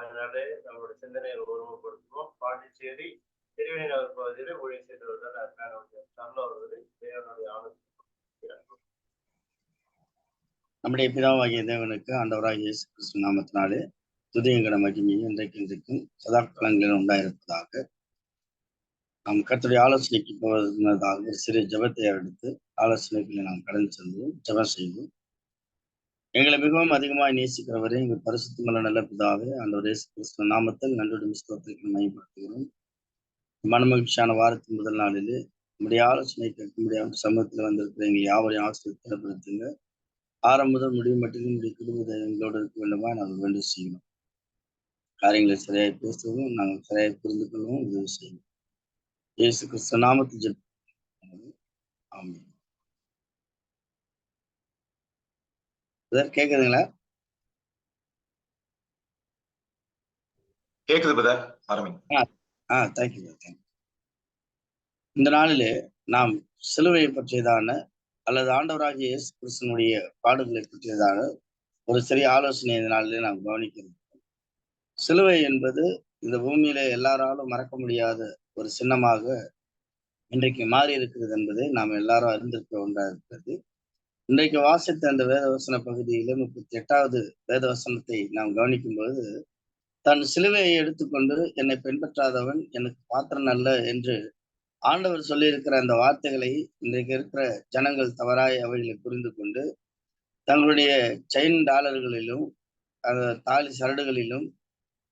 அதனாலே நம்மளுடைய சிந்தனையை ஒருமுகப்படுத்துவோம். பாண்டிச்சேரி திருவேணி நகர் பகுதியில் ஊழியர் செய்து வருகிறார் அருமையானவர்கள் நல்ல ஒருவரை தேவனுடைய ஆலோசனை. நம்முடைய பிதாவாகிய தேவனுக்கு ஆண்டவராகிய இயேசு கிறிஸ்து நாமத்தினாலே துதியங்கட மகிமையும் இன்றைக்கும் சதாகாலங்களில் உண்டாயிருப்பதாக. நாம் கர்த்தருடைய ஆலோசனைக்கு போவதாக ஒரு சிறு ஜெபத்தை எடுத்து ஆலோசனைகளை நாம் கடந்து செல்வோம், ஜெபம் செய்வோம். எங்களை மிகவும் அதிகமாக நேசிக்கிறவரை எங்கள் பரிசுத்தமுள்ள நல்ல பிதாவே, ஆண்டவர் இயேசு கிறிஸ்து நாமத்தில் நன்றியுடன் ஸ்தோத்திரத்தை மையப்படுத்துகிறோம். மனமகிழ்ச்சியான வாரத்தின் முதல் நாளிலே நம்முடைய ஆலோசனை கேட்க முடியாத சமூகத்தில் வந்திருக்கிற எங்கள் யாவரையும் ஆசிரியப்படுத்துங்க. ஆரம்பம் முதல் முடிவு மட்டும் நம்முடைய குடும்ப எங்களோடு இருக்க வேண்டுமா நாங்கள் வேண்டி செய்யணும். காரியங்களை சரியாய் பேசுவோம், நாங்கள் சரியாய் புரிந்து கொள்ளவும் உதவி செய்யணும். இயேசு கிறிஸ்து நாமத்தில் ஜெபம். ஆமென். கேக்குதுங்களா? கேக்குது பிரதர், ஆரம்பிங்க. தேங்க்யூ. இந்த நாளிலே நாம் சிலுவையை பற்றியதான அல்லது ஆண்டவராகிய இயேசு கிறிஸ்துவனுடைய பாடுகளை பற்றியதான ஒரு சிறிய ஆலோசனை இந்த நாளிலே நாம் கவனிக்கிறோம். சிலுவை என்பது இந்த பூமியில எல்லாராலும் மறக்க முடியாத ஒரு சின்னமாக இன்றைக்கு மாறி இருக்கிறது என்பதை நாம் எல்லாரும் அறிந்திருக்க ஒன்றா இருக்கிறது. இன்றைக்கு வாசித்த அந்த வேதவசன பகுதியில 38வது வேதவசனத்தை நாம் கவனிக்கும் பொழுது, தன் சிலுவையை எடுத்துக்கொண்டு என்னை பின்பற்றாதவன் எனக்கு பாத்திரன் அல்ல என்று ஆண்டவர் சொல்லியிருக்கிற அந்த வார்த்தைகளை இன்றைக்கு இருக்கிற ஜனங்கள் தவறாய் அவைகளை புரிந்து கொண்டு தங்களுடைய செயின் டாலர்களிலும் தாலி சரடுகளிலும்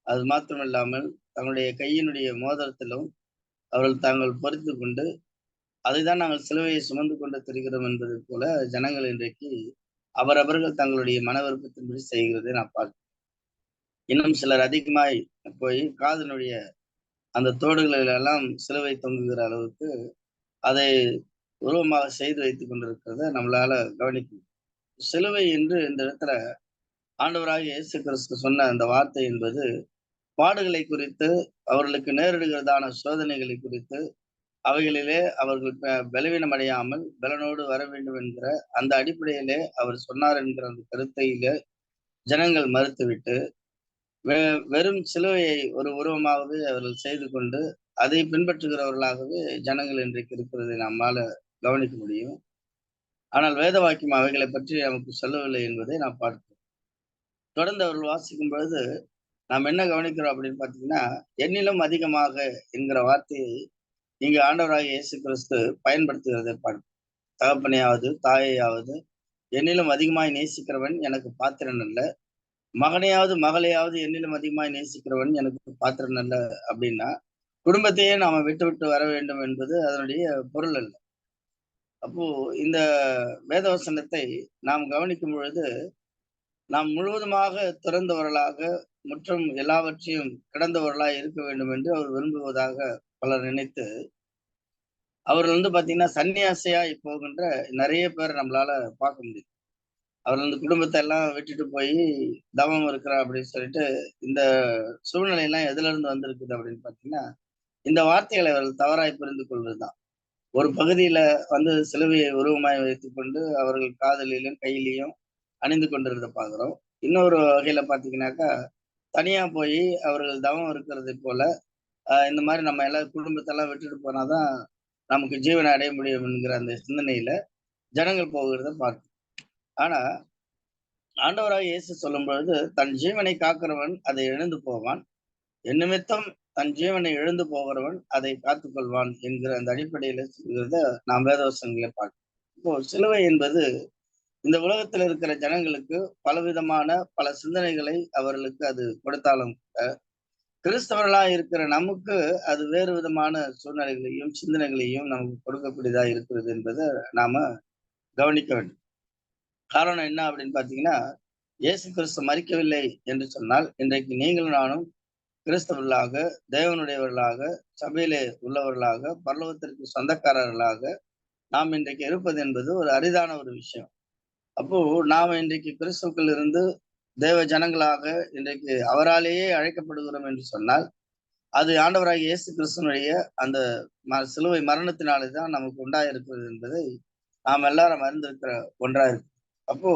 அது மாத்திரமில்லாமல் தங்களுடைய கையினுடைய மோதிரத்திலும் அவர்கள் தாங்கள் பொறித்து கொண்டு அதைதான் நாங்கள் சிலுவையை சுமந்து கொண்டு திரிகிறோம் என்பது போல ஜனங்கள் இன்றைக்கு அவரவர்கள் தங்களுடைய மன விருப்பத்தின்படி செய்கிறதை நான் பார்க்கிறேன். இன்னும் சிலர் அதிகமாய் போய் காதனுடைய அந்த தோடுகளிலெல்லாம் சிலுவை தொங்குகிற அளவுக்கு அதை உருவமாக செய்து வைத்துக் கொண்டிருக்கிறத நம்மளால கவனிக்கும். சிலுவை என்று இந்த இடத்துல ஆண்டவராகிய இயேசு கிறிஸ்து சொன்ன அந்த வார்த்தை என்பது பாடுகளை குறித்து, அவர்களுக்கு நேரிடுகிறதான சோதனைகளை குறித்து, அவைகளிலே அவர்கள் பலவீனம் அடையாமல் பலனோடு வர வேண்டும் என்கிற அந்த அடிப்படையிலே அவர் சொன்னார் என்கிற அந்த கருத்தையிலே ஜனங்கள் மறுத்துவிட்டு வெறும் சிலுவையை ஒரு உருவமாகவே அவர்கள் செய்து கொண்டு அதை பின்பற்றுகிறவர்களாகவே ஜனங்கள் இன்றைக்கு இருக்கிறதை நம்மால கவனிக்க முடியும். ஆனால் வேத வாக்கியம் அவைகளை பற்றி நமக்கு சொல்லவில்லை என்பதை நாம் பார்க்கிறோம். தொடர்ந்து அவர்கள் வாசிக்கும் பொழுது நாம் என்ன கவனிக்கிறோம் அப்படின்னு பார்த்தீங்கன்னா, என்னிலும் அதிகமாக என்கிற வார்த்தையை இங்கு ஆண்டவராகிய இயேசு கிறிஸ்து பயன்படுத்துகிறதை பார்க்கிறோம். தகப்பனையாவது தாயையாவது என்னிலும் அதிகமாய் நேசிக்கிறவன் எனக்கு பாத்திரன் அல்ல, மகனையாவது மகளையாவது என்னிலும் அதிகமாய் நேசிக்கிறவன் எனக்கு பாத்திரன் அல்ல அப்படின்னா, குடும்பத்தையே நாம விட்டு விட்டு வர வேண்டும் என்பது அதனுடைய பொருள் அல்ல. அப்போ இந்த வேதவசனத்தை நாம் கவனிக்கும் பொழுது நாம் முழுவதுமாக திறந்தவர்களாக மற்றும் எல்லாவற்றையும் கடந்தவர்களாக இருக்க வேண்டும் என்று அவர் விரும்புவதாக பலர் நினைத்து அவர்கள் பாத்தீங்கன்னா சன்னியாசியாய் போகின்ற நிறைய பேர் நம்மளால பார்க்க முடியும். அவர்கள் குடும்பத்தை எல்லாம் விட்டுட்டு போய் தவம் இருக்கிறா அப்படின்னு சொல்லிட்டு இந்த சூழ்நிலை எல்லாம் எதுல இருந்து வந்திருக்குது அப்படின்னு பாத்தீங்கன்னா, இந்த வார்த்தைகளை அவர்கள் தவறாய் புரிந்து கொள்வதுதான். ஒரு பகுதியில சிலுவையை உருவமாய் வைத்துக் கொண்டு அவர்கள் காதலிலும் கையிலையும் அணிந்து கொண்டிருந்த பாக்குறோம். இன்னொரு வகையில பாத்தீங்கன்னாக்கா, தனியா போய் அவர்கள் தவம் இருக்கிறதை போல இந்த மாதிரி நம்ம எல்லாம் குடும்பத்தெல்லாம் விட்டுட்டு போனாதான் நமக்கு ஜீவனை அடைய முடியும் என்கிற அந்த சிந்தனையில ஜனங்கள் போகிறத பார்க்கும். ஆனா ஆண்டவராக இயேசு சொல்லும் பொழுது, தன் ஜீவனை காக்கிறவன் அதை இழந்து போவான், என் நிமித்தம் தன் ஜீவனை இழந்து போகிறவன் அதை காத்துக்கொள்வான் என்கிற அந்த அடிப்படையில சொல்கிறத நாம் வேதவசனங்களை பார்க்கிறோம். இப்போ சிலுவை என்பது இந்த உலகத்தில் இருக்கிற ஜனங்களுக்கு பலவிதமான பல சிந்தனைகளை அவர்களுக்கு அது கொடுத்தாலும் கிறிஸ்தவர்களா இருக்கிற நமக்கு அது வேறு விதமான சூழ்நிலைகளையும் சிந்தனைகளையும் நமக்கு கொடுக்கக்கூடியதா இருக்கிறது என்பதை நாம கவனிக்க வேண்டும். காரணம் என்ன அப்படின்னு பாத்தீங்கன்னா, இயேசு கிறிஸ்து மரிக்கவில்லை என்று சொன்னால் இன்றைக்கு நீங்களும் நானும் கிறிஸ்தவர்களாக, தேவனுடையவர்களாக, சபையிலே உள்ளவர்களாக, பரலோகத்திற்கு சொந்தக்காரர்களாக நாம் இன்றைக்கு இருப்பது என்பது ஒரு அரிதான ஒரு விஷயம். அப்போ நாம இன்றைக்கு கிறிஸ்துக்கள் இருந்து தேவ ஜனங்களாக இன்றைக்கு அவராலேயே அழைக்கப்படுகிறோம் என்று சொன்னால் அது ஆண்டவராகிய இயேசு கிறிஸ்துவனுடைய அந்த சிலுவை மரணத்தினாலே தான் நமக்கு உண்டாயிருக்கிறது என்பதை நாம் எல்லாரும் அறிந்திருக்கிற ஒன்றா இருக்கு. அப்போ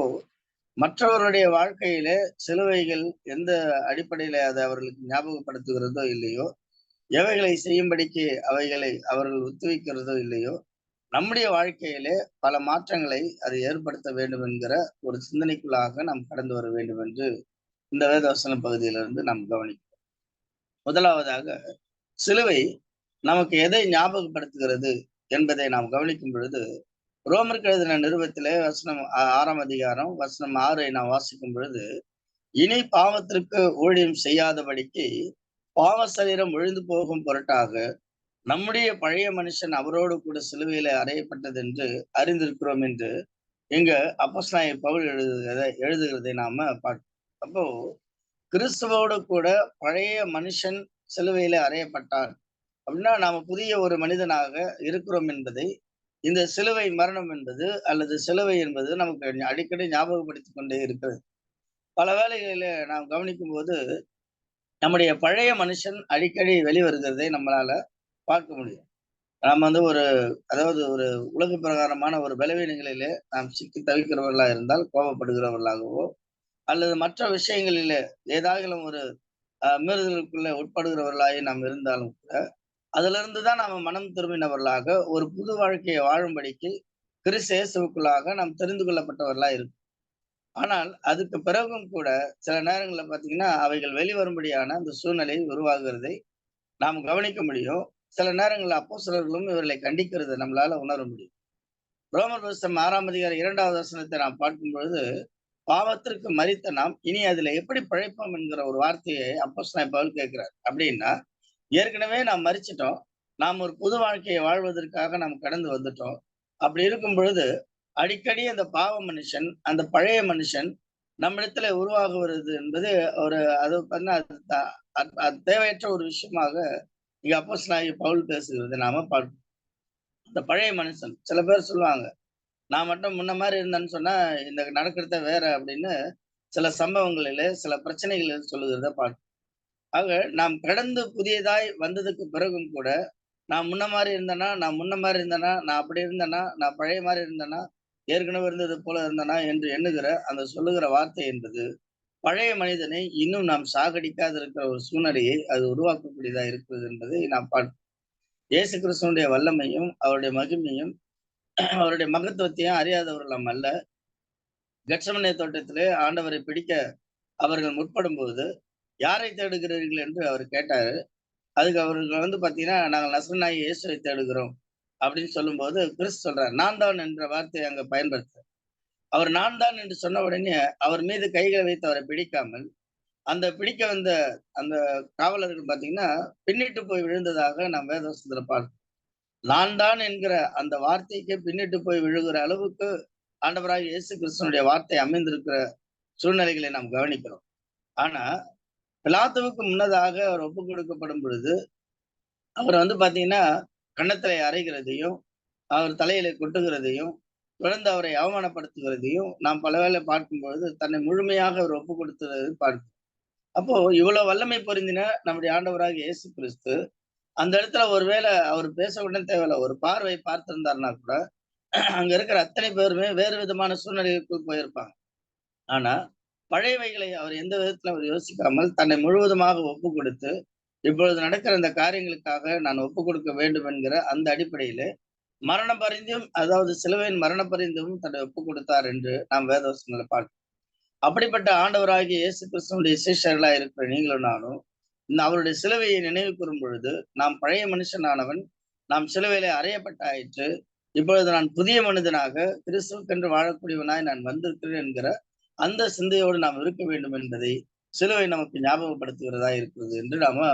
மற்றவருடைய வாழ்க்கையிலே சிலுவைகள் எந்த அடிப்படையில அதை அவர்களுக்கு ஞாபகப்படுத்துகிறதோ இல்லையோ, எவைகளை செய்யும்படிக்கு அவைகளை அவர்கள் ஒத்துழைக்கிறதோ இல்லையோ, நம்முடைய வாழ்க்கையிலே பல மாற்றங்களை அது ஏற்படுத்த வேண்டும் என்கிற ஒரு சிந்தனைக்குள்ளாக நாம் கடந்து வர வேண்டும் என்று இந்த வேதவசன பகுதியிலிருந்து நாம் கவனிக்கிறோம். முதலாவதாக சிலுவை நமக்கு எதை ஞாபகப்படுத்துகிறது என்பதை நாம் கவனிக்கும் பொழுது, ரோமருக்கு எழுதின நிருபத்திலே வசனம் 6ஆம் அதிகாரம் வசனம் 6 நாம் வாசிக்கும் பொழுது, இனி பாவத்திற்கு ஊழியம் செய்யாதபடிக்கு பாவ சரீரம் விழுந்து போகும் பொருட்டாக நம்முடைய பழைய மனுஷன் அவரோடு கூட சிலுவையில அறையப்பட்டது என்று அறிந்திருக்கிறோம் என்று இங்க அப்போஸ்தலனாகிய பவுல் எழுதுகிறதை நாம பார்க்கிறோம். அப்போ கிறிஸ்துவோடு கூட பழைய மனுஷன் சிலுவையில அறையப்பட்டார் அப்படின்னா நாம புதிய ஒரு மனிதனாக இருக்கிறோம் என்பதை இந்த சிலுவை மரணம் என்பது அல்லது சிலுவை என்பது நமக்கு அடிக்கடி ஞாபகப்படுத்திக் கொண்டே இருக்கிறது. பல வேளைகளில நாம் கவனிக்கும் போது நம்முடைய பழைய மனுஷன் அடிக்கடி வெளிவருகிறதை நம்மளால பார்க்க முடியும். நாம் அதாவது ஒரு உலக பிரகாரமான ஒரு பலவீனங்களிலே நாம் சிக்கி தவிக்கிறவர்களா இருந்தால் கோபப்படுகிறவர்களாகவோ அல்லது மற்ற விஷயங்களிலே ஏதாகிலும் ஒரு மீறுதலுக்குள்ள உட்படுகிறவர்களாக நாம் இருந்தாலும் கூட அதுல இருந்துதான் நாம மனம் திரும்பினவர்களாக ஒரு புது வாழ்க்கையை வாழும்படிக்கு கிறிஸ்து இயேசுவுக்குள்ளாக நாம் தெரிந்து கொள்ளப்பட்டவர்களா இருக்கும். ஆனால் அதுக்கு பிறகும் கூட சில நேரங்களில் பார்த்தீங்கன்னா அவைகள் வெளிவரும்படியான அந்த சூழ்நிலை உருவாகிறதை நாம் கவனிக்க முடியும். சில நேரங்களில் அப்போஸ்தலர்களும் இவர்களை கண்டிக்கிறதை நம்மளால உணர முடியும். ரோமர் புஸ்தகம் 6ஆம் அதிகாரம் 2வது வசனத்தை நாம் பார்க்கும் பொழுது, பாவத்திற்கு மரித்த நாம் இனி அதுல எப்படி பிழைப்போம் என்கிற ஒரு வார்த்தையை அப்போஸ்தலன் பவுல் கேட்கிறார். அப்படின்னா ஏற்கனவே நாம் மரிச்சிட்டோம், நாம் ஒரு புது வாழ்க்கையை வாழ்வதற்காக நாம் கடந்து வந்துட்டோம். அப்படி இருக்கும் பொழுது அடிக்கடி அந்த பாவ மனுஷன், அந்த பழைய மனுஷன் நம்மிடத்துல உருவாகுவது என்பது அது தேவையற்ற ஒரு விஷயமாக இங்க அப்போஸ்தலனாகிய பவுல் பேசுகிறது நாம பார்க்கிறோம். அந்த பழைய மனுஷன் சில பேர் சொல்லுவாங்க, நான் மட்டும் முன்ன மாதிரி இருந்தேன்னு சொன்னா இந்த நடக்கிறத வேற அப்படின்னு சில சம்பவங்களிலே சில பிரச்சனைகளில் சொல்லுகிறத பார்க்கிறோம். ஆக நாம் கடந்து புதியதாய் வந்ததுக்கு பிறகும் கூட நான் முன்ன மாதிரி இருந்தேனா, நான் அப்படி இருந்தேனா, நான் பழைய மாதிரி இருந்தேனா, ஏற்கனவே இருந்தது போல இருந்தேனா என்று எண்ணுகிற அந்த சொல்லுகிற வார்த்தை என்பது பழைய மனிதனை இன்னும் நாம் சாகடிக்காது இருக்கிற ஒரு சூழ்நிலையை அது உருவாக்கக்கூடியதா இருக்கிறது என்பதை நாம் பார்க்கிறோம். இயேசு கிறிஸ்துவனுடைய வல்லமையும் அவருடைய மகிமையும் அவருடைய மகத்துவத்தையும் அறியாதவர்கள் நாம் அல்ல. கெத்செமனே தோட்டத்திலே ஆண்டவரை பிடிக்க அவர்கள் முற்படும் போது யாரை தேடுகிறீர்கள் என்று அவர் கேட்டாரு. அதுக்கு அவர்கள் பாத்தீங்கன்னா நாங்கள் நசரேயனாகிய இயேசுவை தேடுகிறோம் அப்படின்னு சொல்லும்போது கிறிஸ்து சொல்றார், நான் தான் என்ற வார்த்தையை அங்க பயன்படுத்த அவர் நான் தான் என்று சொன்ன உடனே அவர் மீது கைகளை வைத்து அவரை பிடிக்காமல் அந்த பிடிக்க வந்த அந்த காவலர்கள் பாத்தீங்கன்னா பின்னிட்டு போய் விழுந்ததாக நாம் வேதவசனத்துல பார்க்கிறோம். நான் தான் என்கிற அந்த வார்த்தைக்கு பின்னிட்டு போய் விழுகிற அளவுக்கு ஆண்டவராகிய இயேசு கிறிஸ்துவனுடைய வார்த்தை அமைந்திருக்கிற சூழ்நிலைகளை நாம் கவனிக்கிறோம். ஆனா பிலாத்துவுக்கு முன்னதாக அவர் ஒப்புக் கொடுக்கப்படும் பொழுது அவர் பாத்தீங்கன்னா கன்னத்திலே அறைகிறதையும் அவர் தலையில கொட்டுகிறதையும் தொடர்ந்து அவரை அவமானப்படுத்துகிறதையும் நாம் பலவேளை பார்க்கும்பொழுது தன்னை முழுமையாக அவர் ஒப்புக் கொடுத்ததை பார்க்கிறோம். அப்போ இவ்வளவு வல்லமை பொருந்தின நம்முடைய ஆண்டவராகிய இயேசு கிறிஸ்து அந்த இடத்துல ஒருவேளை அவர் பேச உடனே தேவையில்ல, ஒரு பார்வை பார்த்திருந்தாருன்னா கூட அங்க இருக்கிற அத்தனை பேருமே வேறு விதமான சூழ்நிலைகளுக்குள் போயிருப்பாங்க. ஆனா பழையவைகளை அவர் எந்த விதத்துல அவர் யோசிக்காமல் தன்னை முழுவதுமாக ஒப்பு கொடுத்து இப்பொழுது நடக்கிற அந்த காரியங்களுக்காக நான் ஒப்பு கொடுக்க வேண்டும் என்கிற அந்த அடிப்படையிலே மரண பரிந்தும், அதாவது சிலுவையின் மரண பரிந்தும் தன்னை ஒப்பு கொடுத்தார் என்று நாம் வேதவசனங்களை பார்க்கிறோம். அப்படிப்பட்ட ஆண்டவராகிய இயேசு கிறிஸ்துவனுடைய சீஷர்களா இருக்கிற நீங்களும் நானும் அவருடைய சிலுவையை நினைவு கூறும் பொழுது நாம் பழைய மனுஷனானவன் நாம் சிலுவையிலே அறையப்பட்டாயிற்று, இப்பொழுது நான் புதிய மனிதனாக கிறிஸ்துவுக்கென்று வாழக்கூடியவனாய் நான் வந்திருக்கிறேன் என்கிற அந்த சிந்தையோடு நாம் இருக்க வேண்டும் என்பதை சிலுவை நமக்கு ஞாபகப்படுத்துகிறதா இருக்கிறது என்று நாம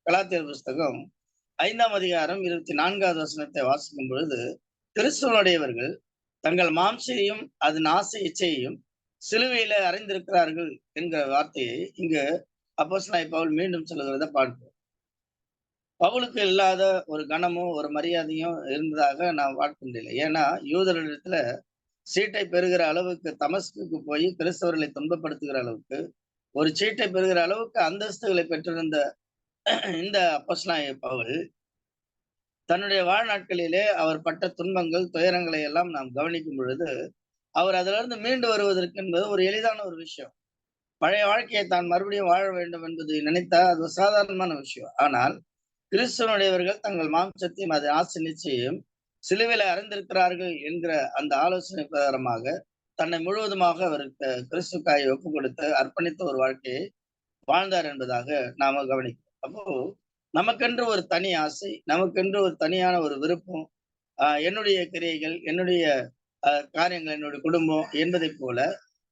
கலாத்தியர் புஸ்தகம் 5ஆம் அதிகாரம் 24வது வசனத்தை வாசிக்கும் பொழுது கிறிஸ்துவனுடையவர்கள் தங்கள் மாம்சையும் அதன் ஆசை இச்சையையும் சிலுவையில அறைந்திருக்கிறார்கள் என்கிற வார்த்தையை இங்கு அப்போஸ்தலனாகிய பவுல் மீண்டும் சொல்லுகிறத பார்க்கிறோம். பவுலுக்கு இல்லாத ஒரு கனமும் ஒரு மரியாதையும் இருந்ததாக நான் பார்க்க முடியல. ஏன்னா யூதர்களிடத்துல சீட்டை பெறுகிற அளவுக்கு தமஸ்குக்கு போய் கிறிஸ்தவர்களை துன்பப்படுத்துகிற அளவுக்கு ஒரு சீட்டை பெறுகிற அளவுக்கு அந்தஸ்துகளை பெற்றிருந்த இந்த அப்போஸ்தலனாகிய பவுல் தன்னுடைய வாழ்நாட்களிலே அவர் பட்ட துன்பங்கள் துயரங்களை எல்லாம் நாம் கவனிக்கும் பொழுது அவர் அதுல இருந்து மீண்டு வருவதற்கு என்பது ஒரு எளிதான ஒரு விஷயம். பழைய வாழ்க்கையை தான் மறுபடியும் வாழ வேண்டும் என்பது நினைத்தால் அது ஒரு சாதாரணமான விஷயம். ஆனால் கிறிஸ்துவனுடையவர்கள் தங்கள் மாம்சத்தையும் அது ஆசை நிச்சயம் சிலுவையில அறிந்திருக்கிறார்கள் என்கிற அந்த ஆலோசனை பிரகாரமாக தன்னை முழுவதுமாக அவருக்கு கிறிஸ்துக்காய் ஒப்பு கொடுத்து அர்ப்பணித்த ஒரு வாழ்க்கையை வாழ்ந்தார் என்பதாக நாம கவனிக்கிறோம். அப்போ நமக்கென்று ஒரு தனி ஆசை, நமக்கென்று ஒரு தனியான ஒரு விருப்பம், என்னுடைய கிரியைகள், என்னுடைய காரியங்கள், என்னுடைய குடும்பம் என்பதை போல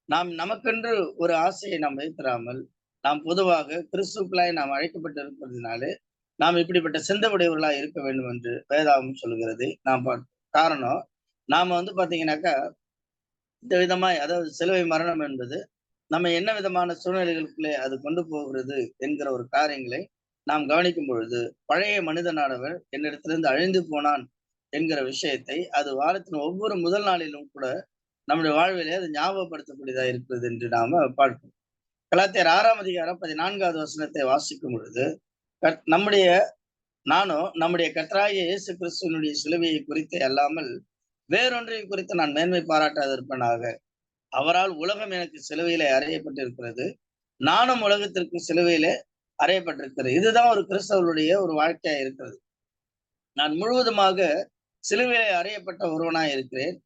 நாம் நமக்கென்று ஒரு ஆசையை நாம் வைத்திராமல், நாம் பொதுவாக கிறிஸ்துக்களாய் நாம் அழைக்கப்பட்டிருப்பதினாலே நாம் இப்படிப்பட்ட சிந்தையுடையவர்களாய் இருக்க வேண்டும் என்று வேதாகமம் சொல்லுகிறது. நாம் காரணம், நாம பாத்தீங்கன்னாக்கா இந்த விதமாய், அதாவது சிலுவை மரணம் என்பது நம்ம என்ன விதமான சூழ்நிலைகளுக்குள்ளே அது கொண்டு போகிறது என்கிற ஒரு காரியங்களை நாம் கவனிக்கும் பொழுது, பழைய மனிதனானவன் என்னிடத்திலிருந்து அழிந்து போனான் என்கிற விஷயத்தை அது வாரத்தின் ஒவ்வொரு முதல் நாளிலும் கூட நம்முடைய வாழ்விலே அது ஞாபகப்படுத்தக்கூடியதா இருக்கிறது என்று நாம பார்க்கிறோம். கலாத்தியர் 6ஆம் அதிகாரம் 14வது வசனத்தை வாசிக்கும் பொழுது, நம்முடைய நம்முடைய கர்த்தராகிய இயேசு கிறிஸ்துவினுடைய சிலுவையை குறித்தே அல்லாமல் வேறொன்றை குறித்து நான் மேன்மை பாராட்டாதிருப்பேனாக. அவரால் உலகம் எனக்கு சிலுவையிலே அறையப்பட்டிருக்கிறது, நானும் உலகத்திற்கு சிலுவையிலே அறையப்பட்டிருக்கிறது. இதுதான் ஒரு கிறிஸ்தவருடைய ஒரு வாழ்க்கையா இருக்கிறது. நான் முழுவதுமாக சிலுவையிலே அறையப்பட்ட ஒருவனாய் இருக்கிறேன்.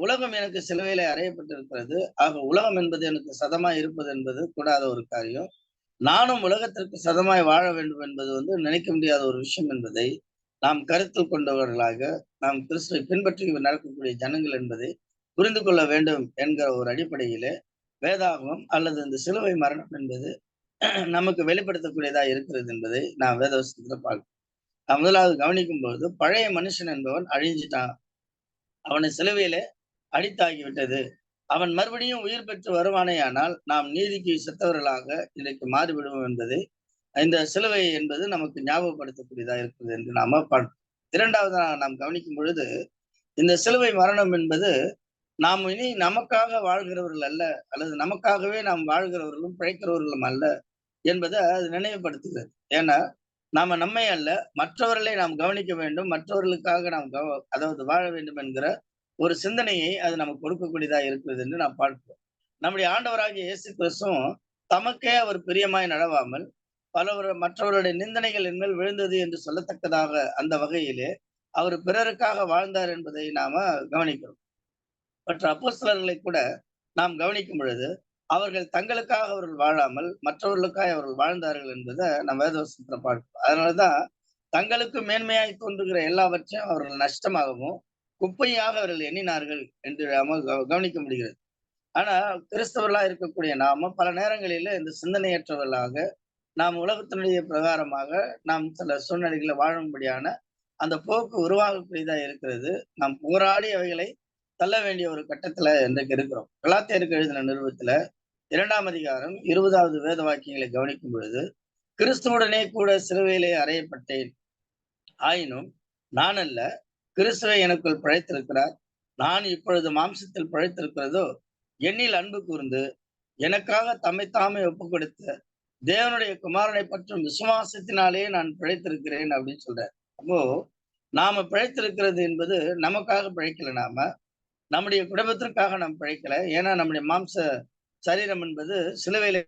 உலகம் எனக்கு சிலுவையிலே அறையப்பட்டிருக்கிறது. ஆக உலகம் என்பது எனக்கு சதமாய் இருப்பது என்பது கூடாத ஒரு காரியம். நானும் உலகத்திற்கு சதமாய் வாழ வேண்டும் என்பது நினைக்க முடியாத ஒரு விஷயம் என்பதை நாம் கருத்தில் கொண்டவர்களாக நாம் கிறிஸ்துவை பின்பற்றி நடக்கக்கூடிய ஜனங்கள் என்பதை புரிந்து கொள்ள வேண்டும் என்கிற ஒரு அடிப்படையிலே வேதாகமம் அல்லது இந்த சிலுவை மரணம் என்பது நமக்கு வெளிப்படுத்தக்கூடியதா இருக்கிறது என்பதை நான் வேதவசத்துல பார்க்கிறேன். முதலாவது கவனிக்கும் பொழுது, பழைய மனுஷன் என்பவன் அழிஞ்சிட்டான், அவனை சிலுவையிலே அடித்தாகிவிட்டது. அவன் மறுபடியும் உயிர் பெற்று வருவானேயானால் நாம் நீதிக்கு செத்தவர்களாக இன்றைக்கு மாறிவிடுவோம் என்பதை இந்த சிலுவை என்பது நமக்கு ஞாபகப்படுத்தக்கூடியதா இருக்கிறது என்று நாம பார்க்கிறோம். இரண்டாவதாக நாம் கவனிக்கும் பொழுது, இந்த சிலுவை மரணம் என்பது நாம் இனி நமக்காக வாழ்கிறவர்கள் அல்ல, அல்லது நமக்காகவே நாம் வாழ்கிறவர்களும் பிழைக்கிறவர்களும் அல்ல என்பதை அது நினைவுபடுத்துகிறது. ஏன்னா நாம நம்மை அல்ல, மற்றவர்களை நாம் கவனிக்க வேண்டும், மற்றவர்களுக்காக நாம் அதாவது வாழ வேண்டும் என்கிற ஒரு சிந்தனையை அது நமக்கு கொடுக்கக்கூடியதா இருக்கிறது என்று நாம் பார்க்கிறோம். நம்முடைய ஆண்டவராகிய இயேசு கிறிஸ்துவும் தமக்கே அவர் பிரியமாய் நடவாமல் மற்றவருடைய நிந்தனைகள் என்மேல் விழுந்தது என்று சொல்லத்தக்கதாக அந்த வகையிலே அவர் பிறருக்காக வாழ்ந்தார் என்பதை நாம கவனிக்கிறோம். மற்ற அப்போஸ்தலர்களை கூட நாம் கவனிக்கும் பொழுது அவர்கள் தங்களுக்காக அவர்கள் வாழாமல் மற்றவர்களுக்காக அவர்கள் வாழ்ந்தார்கள் என்பதை நாம் வேதவசனத்துல பார்க்கிறோம். அதனாலதான் தங்களுக்கு மேன்மையாய் தோன்றுகிற எல்லாவற்றையும் அவர்கள் நஷ்டமாகவும் குப்பையாக அவர்கள் எண்ணினார்கள் என்று நாம கவனிக்க முடிகிறது. ஆனா கிறிஸ்தவர்களா இருக்கக்கூடிய நாம பல நேரங்களில இந்த சிந்தனையற்றவர்களாக நாம் உலகத்தினுடைய பிரகாரமாக நாம் சில சூழ்நிலைகளை வாழும்படியான அந்த போக்கு உருவாகக்கூடியதா இருக்கிறது. நாம் போராடி அவைகளை தள்ள வேண்டிய ஒரு கட்டத்துல இன்றைக்கு இருக்கிறோம். கலாத்தியருக்கு எழுதின நிருபத்துல 2ஆம் அதிகாரம் 20வது வேத வாக்கியங்களை கவனிக்கும் பொழுது, கிறிஸ்துவுடனே கூட சிலுவையிலே அறையப்பட்டேன், ஆயினும் நான் அல்ல, கிறிஸ்துவை எனக்குள் பிழைத்திருக்கிறார். நான் இப்பொழுது மாம்சத்தில் பிழைத்திருக்கிறதோ என்னில் அன்பு கூர்ந்து எனக்காக தம்மை தாமே ஒப்பு கொடுத்த தேவனுடைய குமாரனை பற்றும் விசுவாசத்தினாலே நான் பிழைத்திருக்கிறேன் அப்படின்னு சொல்றார். அப்போ நாம பிழைத்திருக்கிறது என்பது நமக்காக பிழைக்கல, நம்முடைய குடும்பத்திற்காக நாம் பிழைக்கல. ஏன்னா நம்முடைய மாம்ச சரீரம் என்பது சிலுவையிலே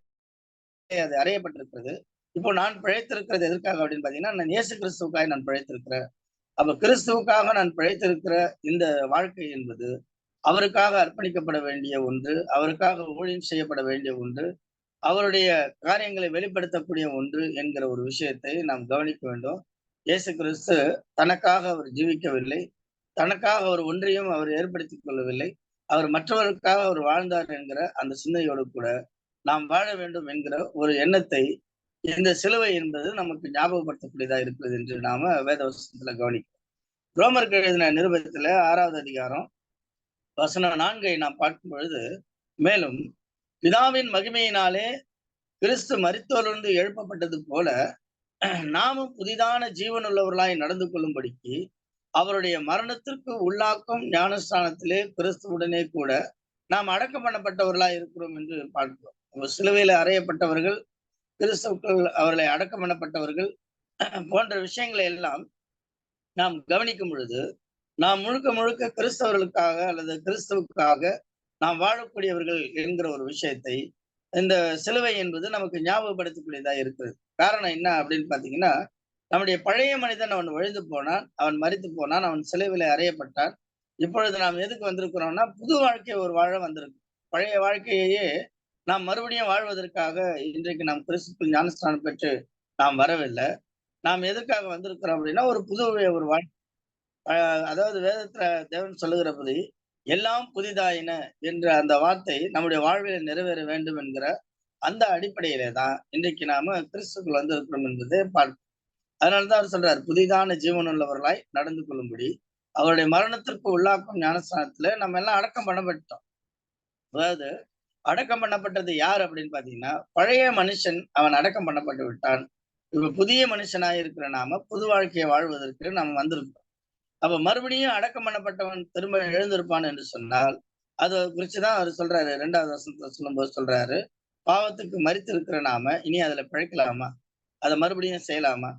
அது அறையப்பட்டிருக்கிறது. இப்போ நான் பிழைத்திருக்கிறது எதற்காக அப்படின்னு பாத்தீங்கன்னா, நான் இயேசு கிறிஸ்துவுக்காக நான் பிழைத்திருக்கிறேன். அப்ப கிறிஸ்துவுக்காக நான் பிழைத்திருக்கிற இந்த வாழ்க்கை என்பது அவருக்காக அர்ப்பணிக்கப்பட வேண்டிய ஒன்று, அவருக்காக ஊழியம் செய்யப்பட வேண்டிய ஒன்று, அவருடைய காரியங்களை வெளிப்படுத்தக்கூடிய ஒன்று என்கிற ஒரு விஷயத்தை நாம் கவனிக்க வேண்டும். இயேசு கிறிஸ்து தனக்காக அவர் ஜீவிக்கவில்லை, தனக்காக அவர் ஒன்றையும் அவர் ஏற்படுத்திக் கொள்ளவில்லை, அவர் மற்றவருக்காக அவர் வாழ்ந்தார் என்கிற அந்த சிந்தனையோடு கூட நாம் வாழ வேண்டும் என்கிற ஒரு எண்ணத்தை இந்த சிலுவை என்பது நமக்கு ஞாபகப்படுத்தக்கூடியதா இருக்கிறது என்று நாம வேதவசனத்துல கவனிக்கிறோம். ரோமருக்கு எழுதின நிருபத்துல 6வது அதிகாரம் வசனம் 4 நாம் பார்க்கும் பொழுது, மேலும் பிதாவின் மகிமையினாலே கிறிஸ்து மரித்தோரிலிருந்து எழுப்பப்பட்டது போல நாமும் புதிதான ஜீவனுள்ளவர்களாய் நடந்து கொள்ளும்படிக்கு அவருடைய மரணத்திற்கு உள்ளாக்கும் ஞானஸ்தானத்திலே கிறிஸ்துவுடனே கூட நாம் அடக்கம் பண்ணப்பட்டவர்களாய் இருக்கிறோம் என்று பார்க்கிறோம். சிலுவையில அறையப்பட்டவர்கள், கிறிஸ்துவுக்குள் அவர்களை அடக்கம் பண்ணப்பட்டவர்கள் போன்ற விஷயங்களை எல்லாம் நாம் கவனிக்கும் பொழுது, நாம் முழுக்க முழுக்க கிறிஸ்தவர்களுக்காக அல்லது கிறிஸ்துவுக்காக நாம் வாழக்கூடியவர்கள் என்கிற ஒரு விஷயத்தை இந்த சிலுவை என்பது நமக்கு ஞாபகப்படுத்தக்கூடியதா இருக்கிறது. காரணம் என்ன அப்படின்னு பாத்தீங்கன்னா, நம்முடைய பழைய மனிதன் அவன் விழுந்து போனான், அவன் மரித்து போனான், அவன் சிலுவையிலே அறையப்பட்டான். இப்பொழுது நாம் எதுக்கு வந்திருக்கிறோம்னா, புது வாழ்க்கை ஒரு வாழ வந்திருக்கோம். பழைய வாழ்க்கையையே நாம் மறுபடியும் வாழ்வதற்காக இன்றைக்கு நாம் கிறிஸ்துவுக்குள் ஞானஸ்நானம் பெற்று நாம் வரவில்லை. நாம் எதற்காக வந்திருக்கிறோம் அப்படின்னா, ஒரு புது ஒரு அதாவது வேதத்துல தேவன் சொல்லுகிறபடி, எல்லாம் புதிதாயின என்ற அந்த வார்த்தை நம்முடைய வாழ்விலே நிறைவேற வேண்டும் என்கிற அந்த அடிப்படையிலே தான் இன்றைக்கு நாம கிறிஸ்துக்குள் வந்திருக்கிறோம் என்பதை பார்க்கிறோம். அதனாலதான் அவர் சொல்றார், புதிதான ஜீவனுள்ளவர்களாய் நடந்து கொள்ளும்படி அவருடைய மரணத்திற்கு உள்ளாக்கும் ஞானஸ்தானத்துல நம்ம எல்லாம் அடக்கம் பண்ணப்பட்டோம். அதாவது அடக்கம் பண்ணப்பட்டது யார் அப்படின்னு பாத்தீங்கன்னா, பழைய மனுஷன் அவன் அடக்கம் பண்ணப்பட்டு விட்டான். இப்ப புதிய மனுஷனாய் இருக்கிற நாம புது வாழ்க்கையை வாழ்வதற்கு நாம் வந்திருக்கிறோம். அப்ப மறுபடியும் அடக்கம் பண்ணப்பட்டவன் திரும்ப எழுந்திருப்பான் என்று சொன்னால், அதை குறிச்சுதான் அவர் சொல்றாரு. 2வது வசனத்துல சொல்லும்போது சொல்றாரு, பாவத்துக்கு மரித்து இருக்கிற நாம இனி அதுல பிழைக்கலாமா? அதை மறுபடியும் செய்யலாமா?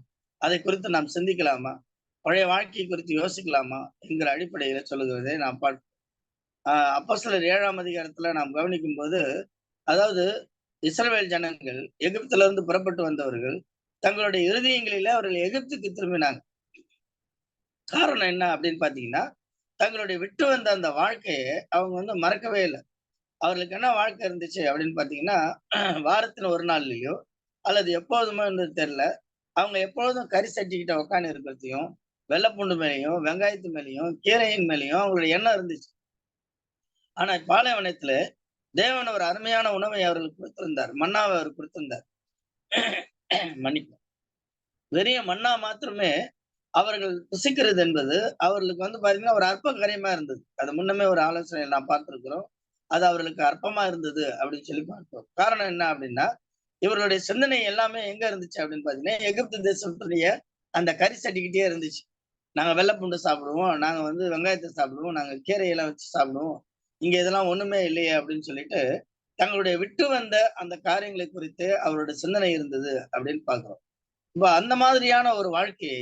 அதை குறித்து நாம் சிந்திக்கலாமா? பழைய வாழ்க்கையை குறித்து யோசிக்கலாமா என்கிற அடிப்படையில சொல்லுகிறதை நாம் பார்க்கிறோம். அப்போஸ்தலர் 7ஆம் அதிகாரத்துல நாம் கவனிக்கும் போது, அதாவது இஸ்ரவேல் ஜனங்கள் எகிப்திலிருந்து இருந்து புறப்பட்டு வந்தவர்கள் தங்களுடைய இருதயங்களிலே அவர்கள் எகிப்துக்கு திரும்பினாங்க. காரணம் என்ன அப்படின்னு பாத்தீங்கன்னா, தங்களுடைய விட்டு வந்த அந்த வாழ்க்கையை அவங்க மறக்கவே இல்லை. அவர்களுக்கு என்ன வாழ்க்கை இருந்துச்சு அப்படின்னு பாத்தீங்கன்னா, வாரத்துல ஒரு நாள்லயோ அல்லது எப்போதுமோ தெரியல, அவங்க எப்பொழுதும் கறி சட்டிக்கிட்ட உட்காந்து இருக்கிறதையும், வெள்ளைப்பூண்டு மேலேயும் வெங்காயத்து மேலேயும் கீரையின் மேலேயும் அவங்களுடைய எண்ணம் இருந்துச்சு. ஆனா பாலைவனத்துல தேவன் ஒரு அருமையான உணவை அவர்களுக்கு கொடுத்திருந்தார். மன்னாவை அவர் கொடுத்திருந்தார். மன்னிப்பு. வெறும் மன்னா மாத்திரமே அவர்கள் புசிக்கிறது என்பது அவர்களுக்கு பாத்தீங்கன்னா ஒரு அற்ப காரியமா இருந்தது. அது முன்னமே ஒரு ஆலோசனை நான் பார்த்திருக்கிறோம். அது அவர்களுக்கு அற்பமா இருந்தது அப்படின்னு சொல்லி பார்த்தோம். காரணம் என்ன அப்படின்னா, இவர்களுடைய சிந்தனை எல்லாமே எங்க இருந்துச்சு அப்படின்னு பாத்தீங்கன்னா, எகிப்து தேசத்துடைய அந்த கறி சட்டிக்கிட்டே இருந்துச்சு. நாங்க வெள்ளைப்பூண்டு சாப்பிடுவோம், நாங்க வெங்காயத்தை சாப்பிடுவோம், நாங்க கீரையெல்லாம் வச்சு சாப்பிடுவோம். இங்க இதெல்லாம் ஒண்ணுமே இல்லையே அப்படின்னு சொல்லிட்டு தங்களுடைய விட்டு வந்த அந்த காரியங்களை குறித்து அவருடைய சிந்தனை இருந்தது அப்படின்னு பார்க்கிறோம். இப்ப அந்த மாதிரியான ஒரு வாழ்க்கையை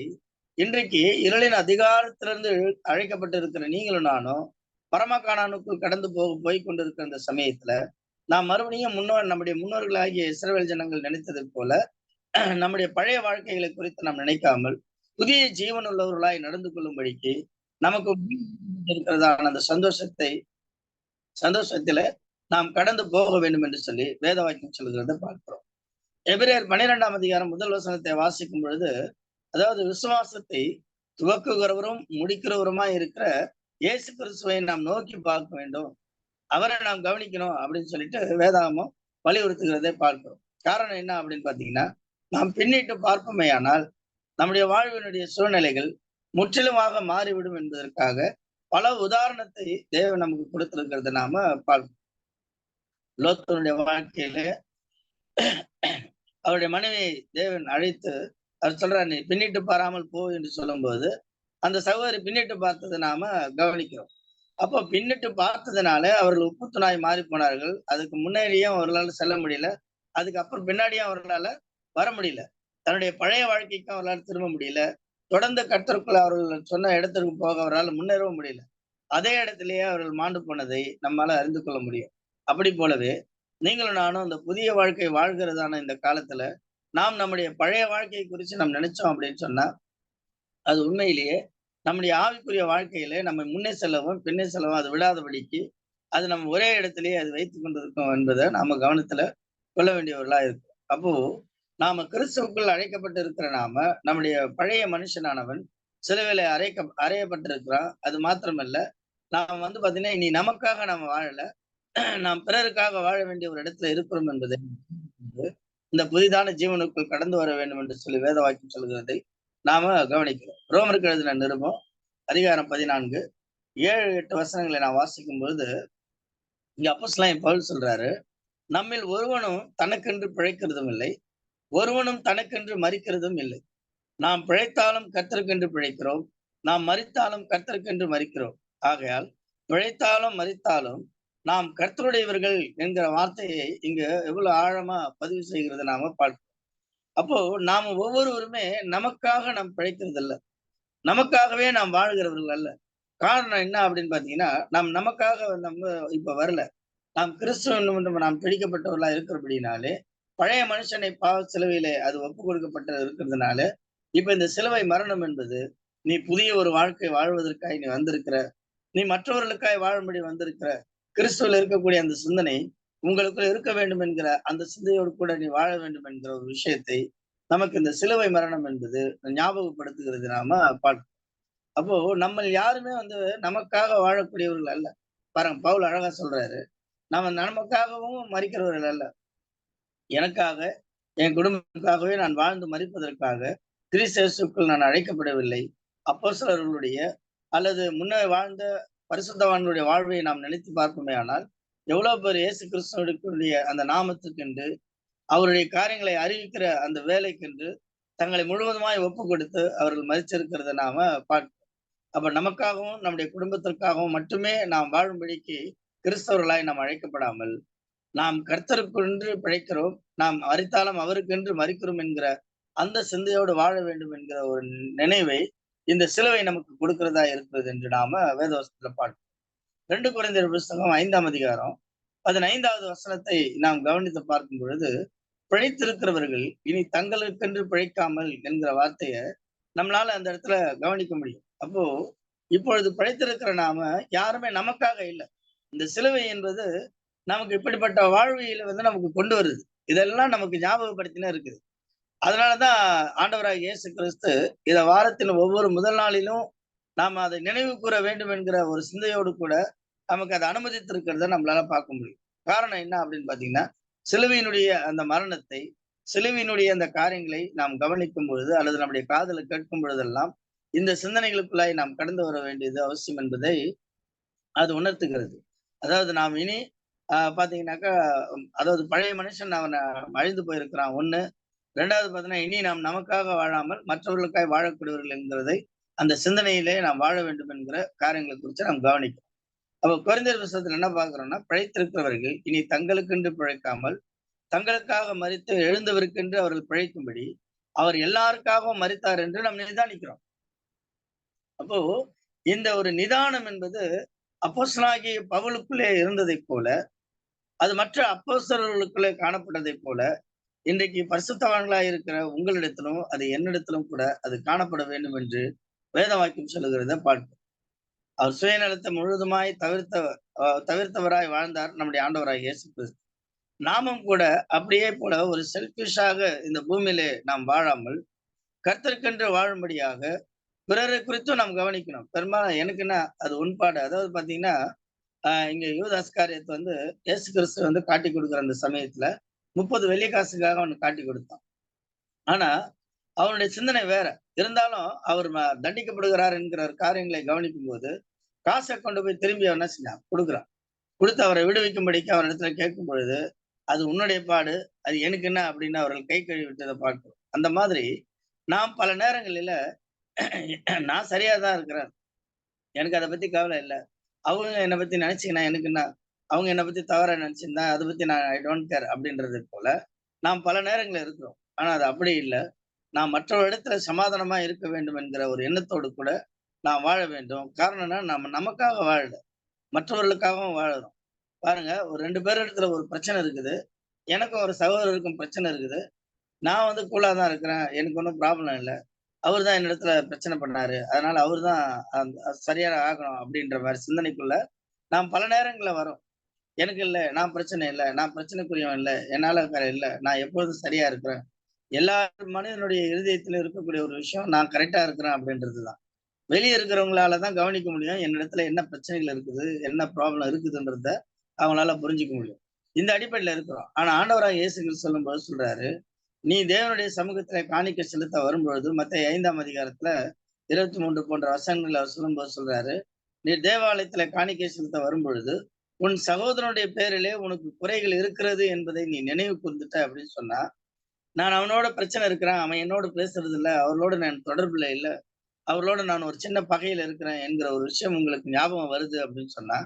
இன்றைக்கு இருளின் அதிகாரத்திலிருந்து அழைக்கப்பட்டு இருக்கிற நீங்களும் நானும் பரமகானானுக்குள் கடந்து போய் கொண்டிருக்கிற அந்த சமயத்துல நாம் மறுபடியும் நம்முடைய முன்னோர்களாகிய இஸ்ரவேல் ஜனங்கள் நினைத்தது போல நம்முடைய பழைய வாழ்க்கைகளை குறித்து நாம் நினைக்காமல் புதிய ஜீவன் உள்ளவர்களாய் நடந்து கொள்ளும்படிக்கு நமக்கு இருக்கிறதான அந்த சந்தோஷத்துல நாம் கடந்து போக வேண்டும் என்று சொல்லி வேத வாக்கியம் சொல்கிறத பார்க்கிறோம். எபிரேயர் 12ஆம் அதிகாரம் 1 வசனத்தை வாசிக்கும் பொழுது, அதாவது விசுவாசத்தை துவக்குகிறவரும் முடிக்கிறவருமா இருக்கிற இயேசு கிறிஸ்துவை நாம் நோக்கி பார்க்க வேண்டும், அவரை நாம் கவனிக்கணும் அப்படின்னு சொல்லிட்டு வேதாகமம் வலியுறுத்துகிறதை பார்க்கிறோம். காரணம் என்ன அப்படின்னு பாத்தீங்கன்னா, நாம் பின்னிட்டு பார்ப்போமேயானால் நம்முடைய வாழ்வினுடைய சூழ்நிலைகள் முற்றிலுமாக மாறிவிடும் என்பதற்காக பல உதாரணத்தை தேவன் நமக்கு கொடுத்திருக்கிறத நாம பார்க்கிறோம். லோத்தனுடைய வாழ்க்கையில அவருடைய மனைவியை தேவன் அழைத்து அவர் சொல்றார், நீ பின்னிட்டு பாராமல் போ என்று சொல்லும்போது அந்த சகோதரி பின்னிட்டு பார்த்ததை நாம கவனிக்கிறோம். அப்போ பின்னிட்டு பார்த்ததுனால அவர்கள் உப்பு துணாய் மாறி போனார்கள். அதுக்கு முன்னேறியும் அவர்களால் செல்ல முடியல, அதுக்கப்புறம் பின்னாடியும் அவர்களால வர முடியல, தன்னுடைய பழைய வாழ்க்கைக்கும் அவர்களால் திரும்ப முடியல, தொடர்ந்து கர்த்தருக்குள்ள அவர்கள் சொன்ன இடத்திற்கு போக அவரால் முன்னேறவும் முடியல. அதே இடத்திலேயே அவர்கள் மாண்டு போனதை நம்மால அறிந்து கொள்ள முடியும். அப்படி போலவே நீங்களும் நானும் அந்த புதிய வாழ்க்கை வாழ்கிறதான இந்த காலத்துல நாம் நம்முடைய பழைய வாழ்க்கையை குறித்து நாம் நினைச்சோம் அப்படின்னு சொன்னா, அது உண்மையிலேயே நம்முடைய ஆவிக்குரிய வாழ்க்கையில நம்ம முன்னே செல்லவும் பின்னே செல்லவும் அது விடாதபடிக்கு அது நம்ம ஒரே இடத்திலேயே அது வைத்துக் கொண்டிருக்கோம் என்பதை நாம கவனத்துல கொள்ள வேண்டியவர்களா இருக்கும். அப்போ நாம கிறிஸ்துவுக்குள் அழைக்கப்பட்டு இருக்கிற நாம நம்முடைய பழைய மனுஷனானவன் சிலுவையில அறையப்பட்டிருக்கிறான். அது மாத்திரமல்ல, நாம் பாத்தீங்கன்னா இனி நமக்காக நாம வாழல, நாம் பிறருக்காக வாழ வேண்டிய ஒரு இடத்துல இருக்கிறோம் என்பதை இந்த புதிதான ஜீவனுக்குள் கடந்து வர வேண்டும் என்று சொல்லி வேத வாக்கியம் சொல்கிறதை நாம கவனிக்கிறோம். ரோமருக்கு எழுதின நிருபம் அதிகாரம் 14 7-8 வசனங்களை நான் வாசிக்கும் பொழுது இங்க அப்போஸ்தலன் பவுல் சொல்றாரு, நம்மில் ஒருவனும் தனக்கென்று பிழைக்கிறதும் இல்லை, ஒருவனும் தனக்கென்று மரிக்கிறதும் இல்லை. நாம் பிழைத்தாலும் கர்த்தருக்கென்று பிழைக்கிறோம், நாம் மரித்தாலும் கர்த்தருக்கென்று மரிக்கிறோம். ஆகையால் பிழைத்தாலும் மரித்தாலும் நாம் கர்த்தருடையவர்கள் என்கிற வார்த்தையை இங்க எவ்வளவு ஆழமா பதிவு செய்கிறத நாம பார்க்கிறோம். அப்போ நாம ஒவ்வொருவருமே நமக்காக நாம் பிழைக்கிறது அல்ல, நமக்காகவே நாம் வாழ்கிறவர்கள் அல்ல. காரணம் என்ன அப்படின்னு பாத்தீங்கன்னா, நமக்காக நம்ம இப்ப வரல. நாம் கிறிஸ்துவ நாம் பிடிக்கப்பட்டவர்களா இருக்கிறபடினாலே, பழைய மனுஷனை பாவ சிலுவையிலே அது ஒப்புக் கொடுக்கப்பட்டு இருக்கிறதுனால, இப்ப இந்த சிலுவை மரணம் என்பது, நீ புதிய ஒரு வாழ்க்கை வாழ்வதற்காய் நீ வந்திருக்கிற, நீ மற்றவர்களுக்காய் வாழும்படி வந்திருக்கிற, கிறிஸ்துவில் இருக்கக்கூடிய அந்த சிந்தனை உங்களுக்குள்ள இருக்க வேண்டும் என்கிற அந்த சிந்தையோடு கூட நீ வாழ வேண்டும் என்கிற ஒரு விஷயத்தை நமக்கு இந்த சிலுவை மரணம் என்பது ஞாபகப்படுத்துகிறது நாம பார்க்கிறோம். அப்போ நம்ம யாருமே நமக்காக வாழக்கூடியவர்கள் அல்ல. பாருங்க பவுல் அழகா சொல்றாரு. நம்ம நமக்காகவும் மரிக்கிறவர்கள் அல்ல. எனக்காக, என் குடும்பத்துக்காகவே நான் வாழ்ந்து மரிப்பதற்காக கிறிஸ்து இயேசுவுக்குள் நான் அழைக்கப்படவில்லை. அப்போஸ்தலர்களுடைய அல்லது முன்ன வாழ்ந்த பரிசுத்தவான்களுடைய வாழ்வை நாம் நினைத்து பார்ப்போமேயானால், எவ்வளவு பேர் இயேசு கிறிஸ்துவுடைய அந்த நாமத்துக்கென்று, அவருடைய காரியங்களை அறிவிக்கிற அந்த வேலைக்கென்று தங்களை முழுவதுமாய் ஒப்புக் கொடுத்து அவர்கள் மரிச்சிருக்கிறத நாம பார்க்கிறோம். அப்ப நமக்காகவும், நம்முடைய குடும்பத்திற்காகவும் மட்டுமே நாம் வாழும்படிக்கு கிறிஸ்தவர்களாய் நாம் அழைக்கப்படாமல், நாம் கர்த்தருக்கென்று பிழைக்கிறோம். நாம் மரித்தாலும் அவருக்கென்று மரிக்கிறோம் என்கிற அந்த சிந்தையோடு வாழ வேண்டும் என்கிற ஒரு நினைவை இந்த சிலுவை நமக்கு கொடுக்கிறதா இருக்கிறது என்று நாம வேதவசனத்துல பார்க்கிறோம். 2 கொரிந்தியர் புஸ்தகம் 5ஆம் அதிகாரம் 15வது வசனத்தை நாம் கவனித்து பார்க்கும் பொழுது, பிழைத்திருக்கிறவர்கள் இனி தங்களுக்கென்று பிழைக்காமல் என்கிற வார்த்தையை நம்மளால அந்த இடத்துல கவனிக்க முடியும். அப்போ இப்பொழுது பிழைத்திருக்கிற நாம யாருமே நமக்காக இல்லை. இந்த சிலுவை என்பது நமக்கு இப்படிப்பட்ட வாழ்வியல நமக்கு கொண்டு வருது. இதெல்லாம் நமக்கு ஞாபகப்படுத்தினே இருக்குது. அதனாலதான் ஆண்டவராகிய இயேசு கிறிஸ்து இத வாரத்தின் ஒவ்வொரு முதல் நாளிலும் நாம அதை நினைவு கூற வேண்டும் என்கிற ஒரு சிந்தையோடு கூட நமக்கு அதை அனுமதித்திருக்கிறத நம்மளால பார்க்க முடியும். காரணம் என்ன அப்படின்னு பாத்தீங்கன்னா, சிலுவையினுடைய அந்த மரணத்தை, சிலுவையினுடைய அந்த காரியங்களை நாம் கவனிக்கும் பொழுது அல்லது நம்முடைய காதுல கேட்கும் பொழுதெல்லாம் இந்த சிந்தனைகளுக்குள்ளாய் நாம் கடந்து வர வேண்டியது அவசியம் என்பதை அது உணர்த்துகிறது. அதாவது நாம் இனி பாத்தீங்கன்னாக்கா, அதாவது பழைய மனுஷன் அவன் அழிந்து போயிருக்கிறான் ஒண்ணு. 2வது பாத்தீங்கன்னா, இனி நாம் நமக்காக வாழாமல் மற்றவர்களுக்காய் வாழக்கூடியவர்கள் என்கிறதை அந்த சிந்தனையிலே நாம் வாழ வேண்டும் என்கிற காரியங்களை குறித்து நாம் கவனிக்கிறோம். அப்ப கொரிந்தியர் புஸ்தகத்துல என்ன பார்க்கிறோம்னா, பிழைத்திருக்கிறவர்கள் இனி தங்களுக்கென்று பிழைக்காமல் தங்களுக்காக மரித்து எழுந்தவருக்கென்று அவர்கள் பிழைக்கும்படி அவர் எல்லாருக்காகவும் மரித்தார் என்று நாம் நிதானிக்கிறோம். அப்போ இந்த ஒரு நிதானம் என்பது அப்போஸ்தலனாகிய பவுலுக்குள்ளே இருந்ததைப் போல, அது மற்ற அப்போஸ்தலர்களுக்குள்ளே காணப்பட்டதைப் போல, இன்றைக்கு பரிசுத்தவான்களாய் இருக்கிற உங்களிடத்திலும் அது என்னிடத்திலும் கூட அது காணப்பட வேண்டும் என்று வேத வாக்கியம் சொல்லுகிறத பார்க்கிறோம். அவர் சுயநலத்தை முழுவதுமாய் தவிர்த்தவராய் வாழ்ந்தார் நம்முடைய ஆண்டவராகிய இயேசு கிறிஸ்து. நாமும் கூட அப்படியே போல ஒரு செல்பிஷாக இந்த பூமியிலே நாம் வாழாமல் கர்த்தருக்கென்று வாழும்படியாக பிறரை குறித்தும் நாம் கவனிக்கணும். பெரும்பாலும் எனக்குன்னா அது உண்பாடு. அதாவது பாத்தீங்கன்னா, இங்க யூதாஸ் காரியத்தை இயேசு கிறிஸ்து காட்டி கொடுக்குற அந்த சமயத்துல 30 வெள்ளி காசுக்காக அவனுக்கு காட்டி கொடுத்தான். ஆனா அவனுடைய சிந்தனை வேற. இருந்தாலும் அவர் தண்டிக்கப்படுகிறார் என்கிற காரியங்களை கவனிக்கும் போது காசை கொண்டு போய் திரும்பி அவன் என்ன செஞ்சான், கொடுக்குறான். கொடுத்து அவரை விடுவிக்கும்படிக்கு அவர் இடத்துல கேட்கும் பொழுது, அது உன்னுடைய பாடு, அது எனக்கு என்ன அப்படின்னு அவர்கள் கை கழுவி விட்டதை பார்க்கிறோம். அந்த மாதிரி நாம் பல நேரங்களில நான் சரியா தான் இருக்கிறேன், எனக்கு அதை பத்தி கவலை இல்லை, அவங்க என்னை பத்தி நினைச்சீங்கன்னா எனக்கு என்ன, அவங்க என்னை பத்தி தவறா நினைச்சிருந்தா அதை பத்தி நான் ஐ டோன்ட் கேர் அப்படின்றது போல நாம் பல நேரங்களில் இருக்கிறோம். ஆனா அது அப்படி இல்லை. நாம் மற்றொரு இடத்துல சமாதானமா இருக்க வேண்டும் என்கிற ஒரு எண்ணத்தோடு கூட நாம் வாழ வேண்டும். காரணம்னா நம்ம நமக்காக வாழல, மற்றவர்களுக்காகவும் வாழறோம். பாருங்க, ஒரு 2 பேர் இடத்துல ஒரு பிரச்சனை இருக்குது, எனக்கும் ஒரு சகோதரருக்கும் பிரச்சனை இருக்குது. நான் கூலா தான் இருக்கிறேன், எனக்கு ஒன்றும் ப்ராப்ளம் இல்லை. அவர் தான் என்னிடத்துல பிரச்சனை பண்ணாரு, அதனால அவர் தான் சரியான ஆகணும் அப்படின்ற மாதிரி சிந்தனைக்குள்ள நாம் பல நேரங்கள்ல வரோம். எனக்கு இல்லை, நான் பிரச்சனை இல்லை, நான் பிரச்சனைக்குரியவன் இல்லை, என்னால இல்லை, நான் எப்பொழுதும் சரியா இருக்கிறேன். எல்லா மனிதனுடைய இருதயத்திலும் இருக்கக்கூடிய ஒரு விஷயம், நான் கரெக்டா இருக்கிறேன் அப்படின்றதுதான். வெளியே இருக்கிறவங்களால தான் கவனிக்க முடியும் என்னிடத்துல என்ன பிரச்சனைகள் இருக்குது, என்ன ப்ராப்ளம் இருக்குதுன்றத அவங்களால புரிஞ்சுக்க முடியும். இந்த அடிப்படையில இருக்கிறோம். ஆனா ஆண்டவராக இயேசு கிறிஸ்து சொல்லும்போது சொல்றாரு, நீ தேவனுடைய சமூகத்துல காணிக்கை செலுத்த வரும்பொழுது, மத்தேயு 5ஆம் அதிகாரத்துல 23 போன்ற வசனங்கள் அவர் சொல்லும்போது சொல்றாரு, நீ தேவாலயத்துல காணிக்கை செலுத்த வரும்பொழுது உன் சகோதரனுடைய பேரிலே உனக்கு குறைகள் இருக்கிறது என்பதை நீ நினைவு கூர்ந்துட்ட அப்படின்னு சொன்னா, நான் அவனோட பிரச்சனை இருக்கிறேன், அவன் என்னோட பேசுறது இல்லை, அவர்களோட நான் தொடர்புல இல்லை, அவர்களோட நான் ஒரு சின்ன பகையில இருக்கிறேன் என்கிற ஒரு விஷயம் உங்களுக்கு ஞாபகம் வருது அப்படின்னு சொன்னா,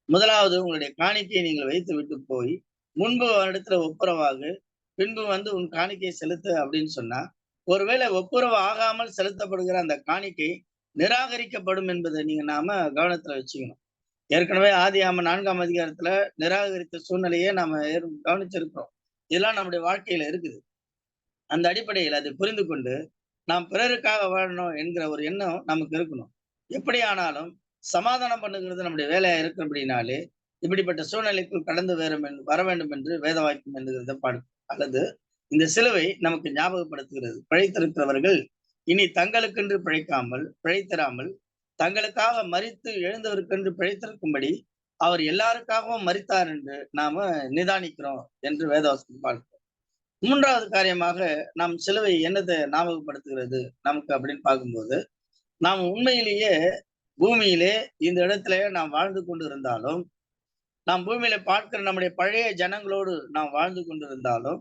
முதலாவது உங்களுடைய காணிக்கையை நீங்கள் வைத்து விட்டு போய் முன்பு இடத்துல ஒப்புரவாகு, பின்பு உன் காணிக்கையை செலுத்து அப்படின்னு சொன்னா, ஒருவேளை ஒப்புரவு ஆகாமல் செலுத்தப்படுகிற அந்த காணிக்கை நிராகரிக்கப்படும் என்பதை நாம கவனத்துல வச்சுக்கணும். ஏற்கனவே ஆதியாகமம் 4ஆம் அதிகாரத்துல நிராகரித்த சூழ்நிலையை நாம கவனிச்சிருக்கிறோம். இதெல்லாம் நம்முடைய வாழ்க்கையில இருக்குது. அந்த அடிப்படையில் அதை புரிந்து கொண்டு நாம் பிறருக்காக வாழணும் என்கிற ஒரு எண்ணம் நமக்கு இருக்கணும். எப்படி ஆனாலும் சமாதானம் பண்ணுகிறது நம்முடைய வேலையா இருக்கிறபடினாலே இப்படிப்பட்ட சூழ்நிலைக்குள் கடந்து வர வேண்டும் என்று வேத வாக்கியம் என்கிறத அல்லது இந்த சிலுவை நமக்கு ஞாபகப்படுத்துகிறது. பிழைத்திருக்கிறவர்கள் இனி தங்களுக்கென்று பிழைத்திராமல் தங்களுக்காக மரித்து எழுந்தவருக்கென்று பிழைத்திருக்கும்படி அவர் எல்லாருக்காகவும் மரித்தார் என்று நாம நிதானிக்கிறோம் என்று வேதவாசகம் பார்க்கிறோம். மூன்றாவது காரியமாக நாம் சிலுவை என்னத்தை ஞாபகப்படுத்துகிறது நமக்கு அப்படின்னு பார்க்கும்போது, நாம் உண்மையிலேயே பூமியிலே இந்த இடத்துல நாம் வாழ்ந்து கொண்டு இருந்தாலும், நாம் பூமியில பார்க்கிற நம்முடைய பழைய ஜனங்களோடு நாம் வாழ்ந்து கொண்டிருந்தாலும்,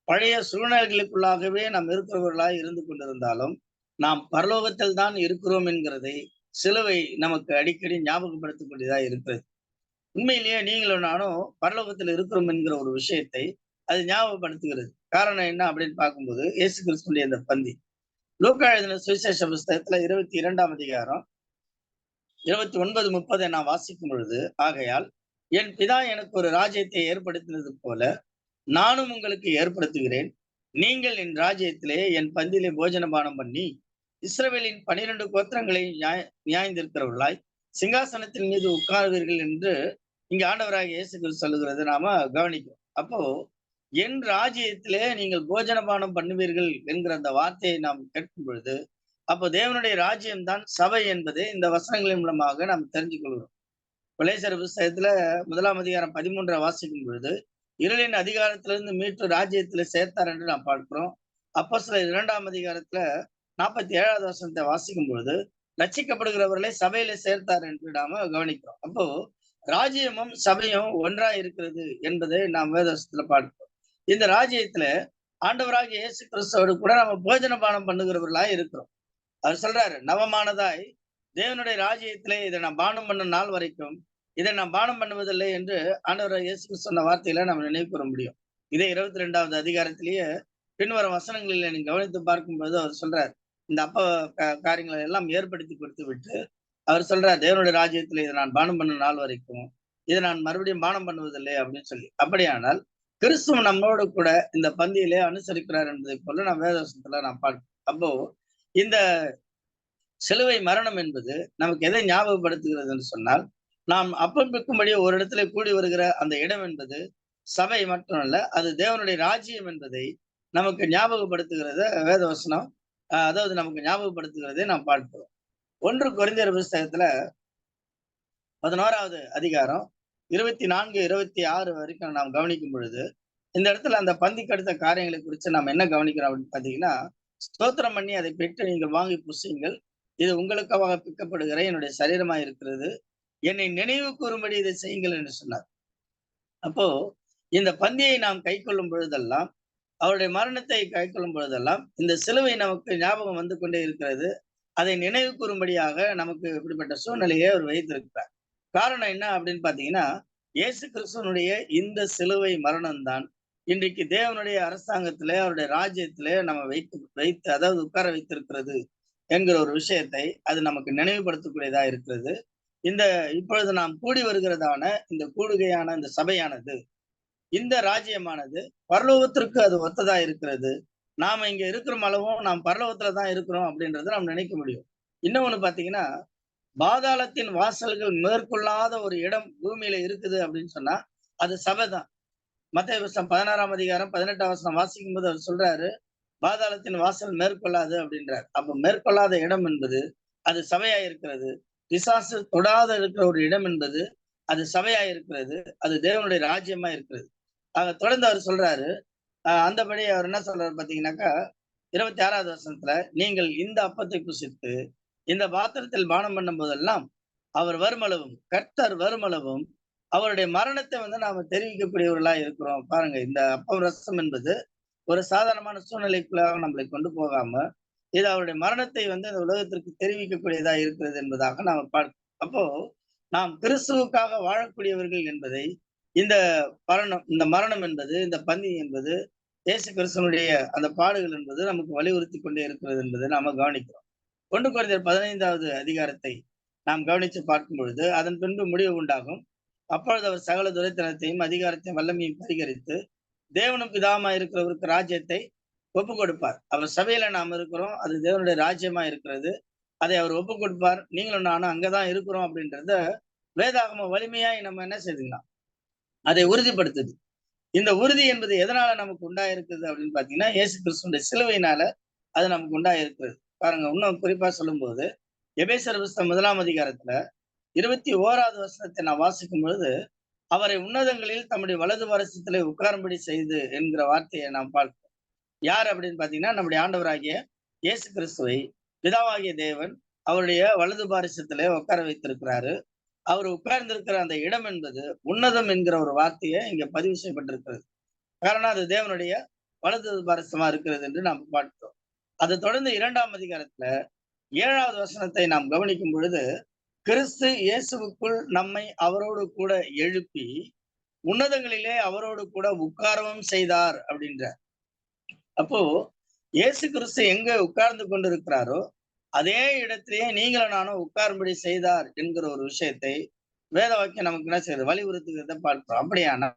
பழைய சூழ்நிலைகளுக்குள்ளாகவே நாம் இருக்கிறவர்களாய் இருந்து கொண்டிருந்தாலும், நாம் பரலோகத்தில் தான் இருக்கிறோம் என்கிறதை சிலுவை நமக்கு அடிக்கடி ஞாபகப்படுத்தக்கூடியதா இருக்கிறது. உண்மையிலேயே நீங்களும் நானும் பரலோகத்தில் இருக்கிறோம் என்கிற ஒரு விஷயத்தை அது ஞாபகப்படுத்துகிறது. காரணம் என்ன அப்படின்னு பார்க்கும்போது, இயேசு கிறிஸ்துடைய இந்த பந்தி லூக்கா எழுதின சுவிசேஷ புஸ்தகத்துல 22ஆம் அதிகாரம் 29, 30 நான் வாசிக்கும் பொழுது, ஆகையால் என் பிதா எனக்கு ஒரு ராஜ்யத்தை ஏற்படுத்தினது போல நானும் உங்களுக்கு ஏற்படுத்துகிறேன். நீங்கள் என் ராஜ்யத்திலே என் பந்தியிலே போஜன பானம் பண்ணி இஸ்ரவேலின் 12 கோத்திரங்களை நியாய்ந்திருக்கிறவர்களாய் சிங்காசனத்தின் மீது உட்காருவீர்கள் என்று இங்க ஆண்டவராகிய இயேசு கிறிஸ்து சொல்லுகிறது நாம கவனிக்கிறோம். அப்போ என் ராஜ்யத்திலே நீங்கள் போஜனபானம் பண்ணுவீர்கள் என்கிற அந்த வார்த்தையை நாம் கேட்கும் பொழுது, அப்போ தேவனுடைய ராஜ்யம்தான் சபை என்பதை இந்த வசனங்களின் மூலமாக நாம் தெரிஞ்சு கொள்கிறோம். கொலேசர் புஸ்தகத்துல 1ஆம் அதிகாரம் 13 வாசிக்கும் பொழுது, இருளின் அதிகாரத்திலிருந்து மீட்டு ராஜ்யத்துல சேர்த்தார் என்று நாம் பார்க்கிறோம். அப்போஸ்தலர் 2ஆம் அதிகாரத்துல 47வது வசனத்தை வாசிக்கும் பொழுது, ரட்சிக்கப்படுகிறவர்களை சபையில சேர்த்தார் என்று நாம கவனிக்கிறோம். அப்போ ராஜ்யமும் சபையும் ஒன்றா இருக்கிறது என்பதை நாம் வேதத்துல பார்க்கிறோம். இந்த ராஜ்யத்துல ஆண்டவராகிய இயேசு கிறிஸ்துவோடு கூட நம்ம போஜன பானம் பண்ணுகிறவர்களாய் இருக்கிறோம். அவர் சொல்றாரு, நவமானதாய் தேவனுடைய ராஜ்யத்திலே இதை நான் பானம் பண்ண நாள் வரைக்கும் இதை நான் பானம் பண்ணுவதில்லை என்று ஆண்டவர் இயேசு கிறிஸ்து சொன்ன வார்த்தையில நம்ம நினைவு கூற முடியும். இதே 22வது அதிகாரத்திலேயே பின்வரும் வசனங்களில் நீங்க கவனித்து பார்க்கும்போது அவர் சொல்றார், இந்த காரியங்களை எல்லாம் ஏற்படுத்தி கொடுத்து விட்டு அவர் சொல்றார், தேவனுடைய ராஜ்யத்துல இதை நான் பானம் பண்ண நாள் வரைக்கும் இதை நான் மறுபடியும் பானம் பண்ணுவதில்லை அப்படின்னு சொல்லி. அப்படியானால் கிறிஸ்துவ நம்மளோடு கூட இந்த பந்தியிலே அனுசரிக்கிறார் என்பதை போல நாம் வேதவசனத்துல நாம் பார்க்கிறோம். அப்போ இந்த சிலுவை மரணம் என்பது நமக்கு எதை ஞாபகப்படுத்துகிறது என்று சொன்னால், நாம் அப்பம்பிக்கும்படி ஒரு இடத்துல கூடி வருகிற அந்த இடம் என்பது சபை மட்டுமல்ல, அது தேவனுடைய ராஜ்யம் என்பதை நமக்கு ஞாபகப்படுத்துகிறத வேதவசனம் அதாவது நமக்கு ஞாபகப்படுத்துகிறதை நாம் பார்க்கிறோம். 1 கொரிந்தியர் புஸ்தகத்துல 11வது அதிகாரம் 24, 26 வரைக்கும் நாம் கவனிக்கும் பொழுது, இந்த இடத்துல அந்த பந்திக்கு அடுத்த காரியங்களை குறித்து நாம் என்ன கவனிக்கிறோம் அப்படின்னு பாத்தீங்கன்னா, ஸ்தோத்திரம் பண்ணி அதை பெற்று நீங்கள் வாங்கி புசியுங்கள், இது உங்களுக்காக பிக்கப்படுகிற என்னுடைய சரீரமா இருக்கிறது, என்னை நினைவு கூறும்படி இதை செய்யுங்கள் என்று சொன்னார். அப்போ இந்த பந்தியை நாம் கை கொள்ளும் பொழுதெல்லாம், அவருடைய மரணத்தை கை கொள்ளும் பொழுதெல்லாம் இந்த சிலுவை நமக்கு ஞாபகம் வந்து கொண்டே இருக்கிறது. அதை நினைவு கூறும்படியாக நமக்கு இப்படிப்பட்ட சூழ்நிலையை அவர் வைத்திருக்கிறார். காரணம் என்ன அப்படின்னு பாத்தீங்கன்னா, இயேசு கிறிஸ்துவனுடைய இந்த சிலுவை மரணம் தான் இன்றைக்கு தேவனுடைய அரசாங்கத்திலே அவருடைய ராஜ்யத்திலே நம்ம வைத்து அதாவது உட்கார வைத்திருக்கிறது என்கிற ஒரு விஷயத்தை அது நமக்கு நினைவுபடுத்தக்கூடியதா இருக்கிறது. இப்பொழுது நாம் கூடி வருகிறதான இந்த கூடுகையான இந்த சபையானது, இந்த ராஜ்யமானது பரலோகத்திற்கு அது ஒத்ததா இருக்கிறது. நாம இங்க இருக்கிற அளவும் நாம் பரலோகத்துலதான் இருக்கிறோம் அப்படின்றத நாம் நினைக்க முடியும். இன்னொன்னு பாத்தீங்கன்னா, பாதாளத்தின் வாசல்கள் மேற்கொள்ளாத ஒரு இடம் பூமியில இருக்குது அப்படின்னு சொன்னா அது சபைதான். மத்தேயு புஸ்தகம் 16ஆம் அதிகாரம் 18ஆம் வசனம் வாசிக்கும் போது அவர் சொல்றாரு, பாதாளத்தின் வாசல் மேற்கொள்ளாது அப்படின்றார். அப்ப மேற்கொள்ளாத இடம் என்பது அது சபையா இருக்கிறது. பிசாசு தொடாத இருக்கிற ஒரு இடம் என்பது அது சபையா இருக்கிறது. அது தேவனுடைய ராஜ்யமா இருக்கிறது. தொடர்ந்து அவர் சொல்றாரு, அந்தபடி அவர் என்ன சொல்றாரு பாத்தீங்கன்னாக்கா, 26வது வசனத்துல, நீங்கள் இந்த அப்பத்தை புசித்து இந்த பாத்திரத்தில் பானம் பண்ணும் போதெல்லாம் அவர் வருமளவும், கர்த்தர் வருமளவும் அவருடைய மரணத்தை நாம தெரிவிக்கக்கூடியவர்களா இருக்கிறோம். பாருங்க, இந்த அப்பம் ரசம் என்பது ஒரு சாதாரணமான சூழ்நிலைக்குள்ளாக நம்மளை கொண்டு போகாம இது அவருடைய மரணத்தை இந்த உலகத்திற்கு தெரிவிக்கக்கூடியதா இருக்கிறது என்பதாக நாம பார்க்கிறோம். அப்போ நாம் கிறிஸ்துவுக்காக வாழக்கூடியவர்கள் என்பதை இந்த மரணம் என்பது, இந்த பந்தி என்பது, இயேசு கிறிஸ்துவனுடைய அந்த பாடுகள் என்பது நமக்கு வலியுறுத்தி கொண்டே இருக்கிறது என்பதை நாம கவனிக்கிறோம். 1 கொரிந்தியர் 15வது அதிகாரத்தை நாம் கவனித்து பார்க்கும் பொழுது அதன் பின்பு முடிவு உண்டாகும். அப்பொழுது அவர் சகல துரைத்தனத்தையும் அதிகாரத்தையும் வல்லமையும் பரிகரித்து தேவனும் பிதாவுமா இருக்கிறவருக்கு ராஜ்யத்தை ஒப்பு கொடுப்பார். அவர் சபையில நாம் இருக்கிறோம், அது தேவனுடைய ராஜ்யமா இருக்கிறது. அதை அவர் ஒப்பு கொடுப்பார். நீங்களும் நானும் அங்கதான் இருக்கிறோம் அப்படின்றத வேதாகம வலிமையாய் நம்ம என்ன செய்துக்கலாம், அதை உறுதிப்படுத்துது. இந்த உறுதி என்பது எதனால நமக்கு உண்டாயிருக்குது அப்படின்னு பாத்தீங்கன்னா, இயேசு கிறிஸ்துடைய சிலுவையினால அது நமக்கு உண்டாயிருக்கிறது. பாருங்க, இன்னும் குறிப்பா சொல்லும் போது எபேசியர் புஸ்தகம் 1ஆம் அதிகாரத்துல 21வது வசனத்தை நான் வாசிக்கும் பொழுது, அவரை உன்னதங்களில் தம்முடைய வலது வருஷத்திலே உட்காரும்படி செய்து என்கிற வார்த்தையை நாம் பார்க்கிறோம். யார் அப்படின்னு பாத்தீங்கன்னா, நம்முடைய ஆண்டவராகிய இயேசு கிறிஸ்துவை பிதாவாகிய தேவன் அவருடைய வலது பாரிசத்திலே உட்கார வைத்திருக்கிறாரு. அவர் உட்கார்ந்திருக்கிற அந்த இடம் என்பது உன்னதம் என்கிற ஒரு வார்த்தையை இங்க பதிவு செய்யப்பட்டிருக்கிறது. காரணம், அது தேவனுடைய வலது பாரிசமா இருக்கிறது என்று நாம் பார்க்கிறோம். அதை தொடர்ந்து 2ஆம் அதிகாரத்துல 7வது வசனத்தை நாம் கவனிக்கும் பொழுது, கிறிஸ்து இயேசுவுக்குள் நம்மை அவரோடு கூட எழுப்பி உன்னதங்களிலே அவரோடு கூட உட்காரவும் செய்தார் அப்படின்ற. அப்போ இயேசு கிறிஸ்து எங்க உட்கார்ந்து கொண்டிருக்கிறாரோ அதே இடத்திலேயே நீங்களும் நானும் உட்காரும்படி செய்தார் என்கிற ஒரு விஷயத்தை வேத வாக்கியம் நமக்கு என்ன செய்யுது, வலியுறுத்துகிறத பார்க்கிறோம். அப்படியானா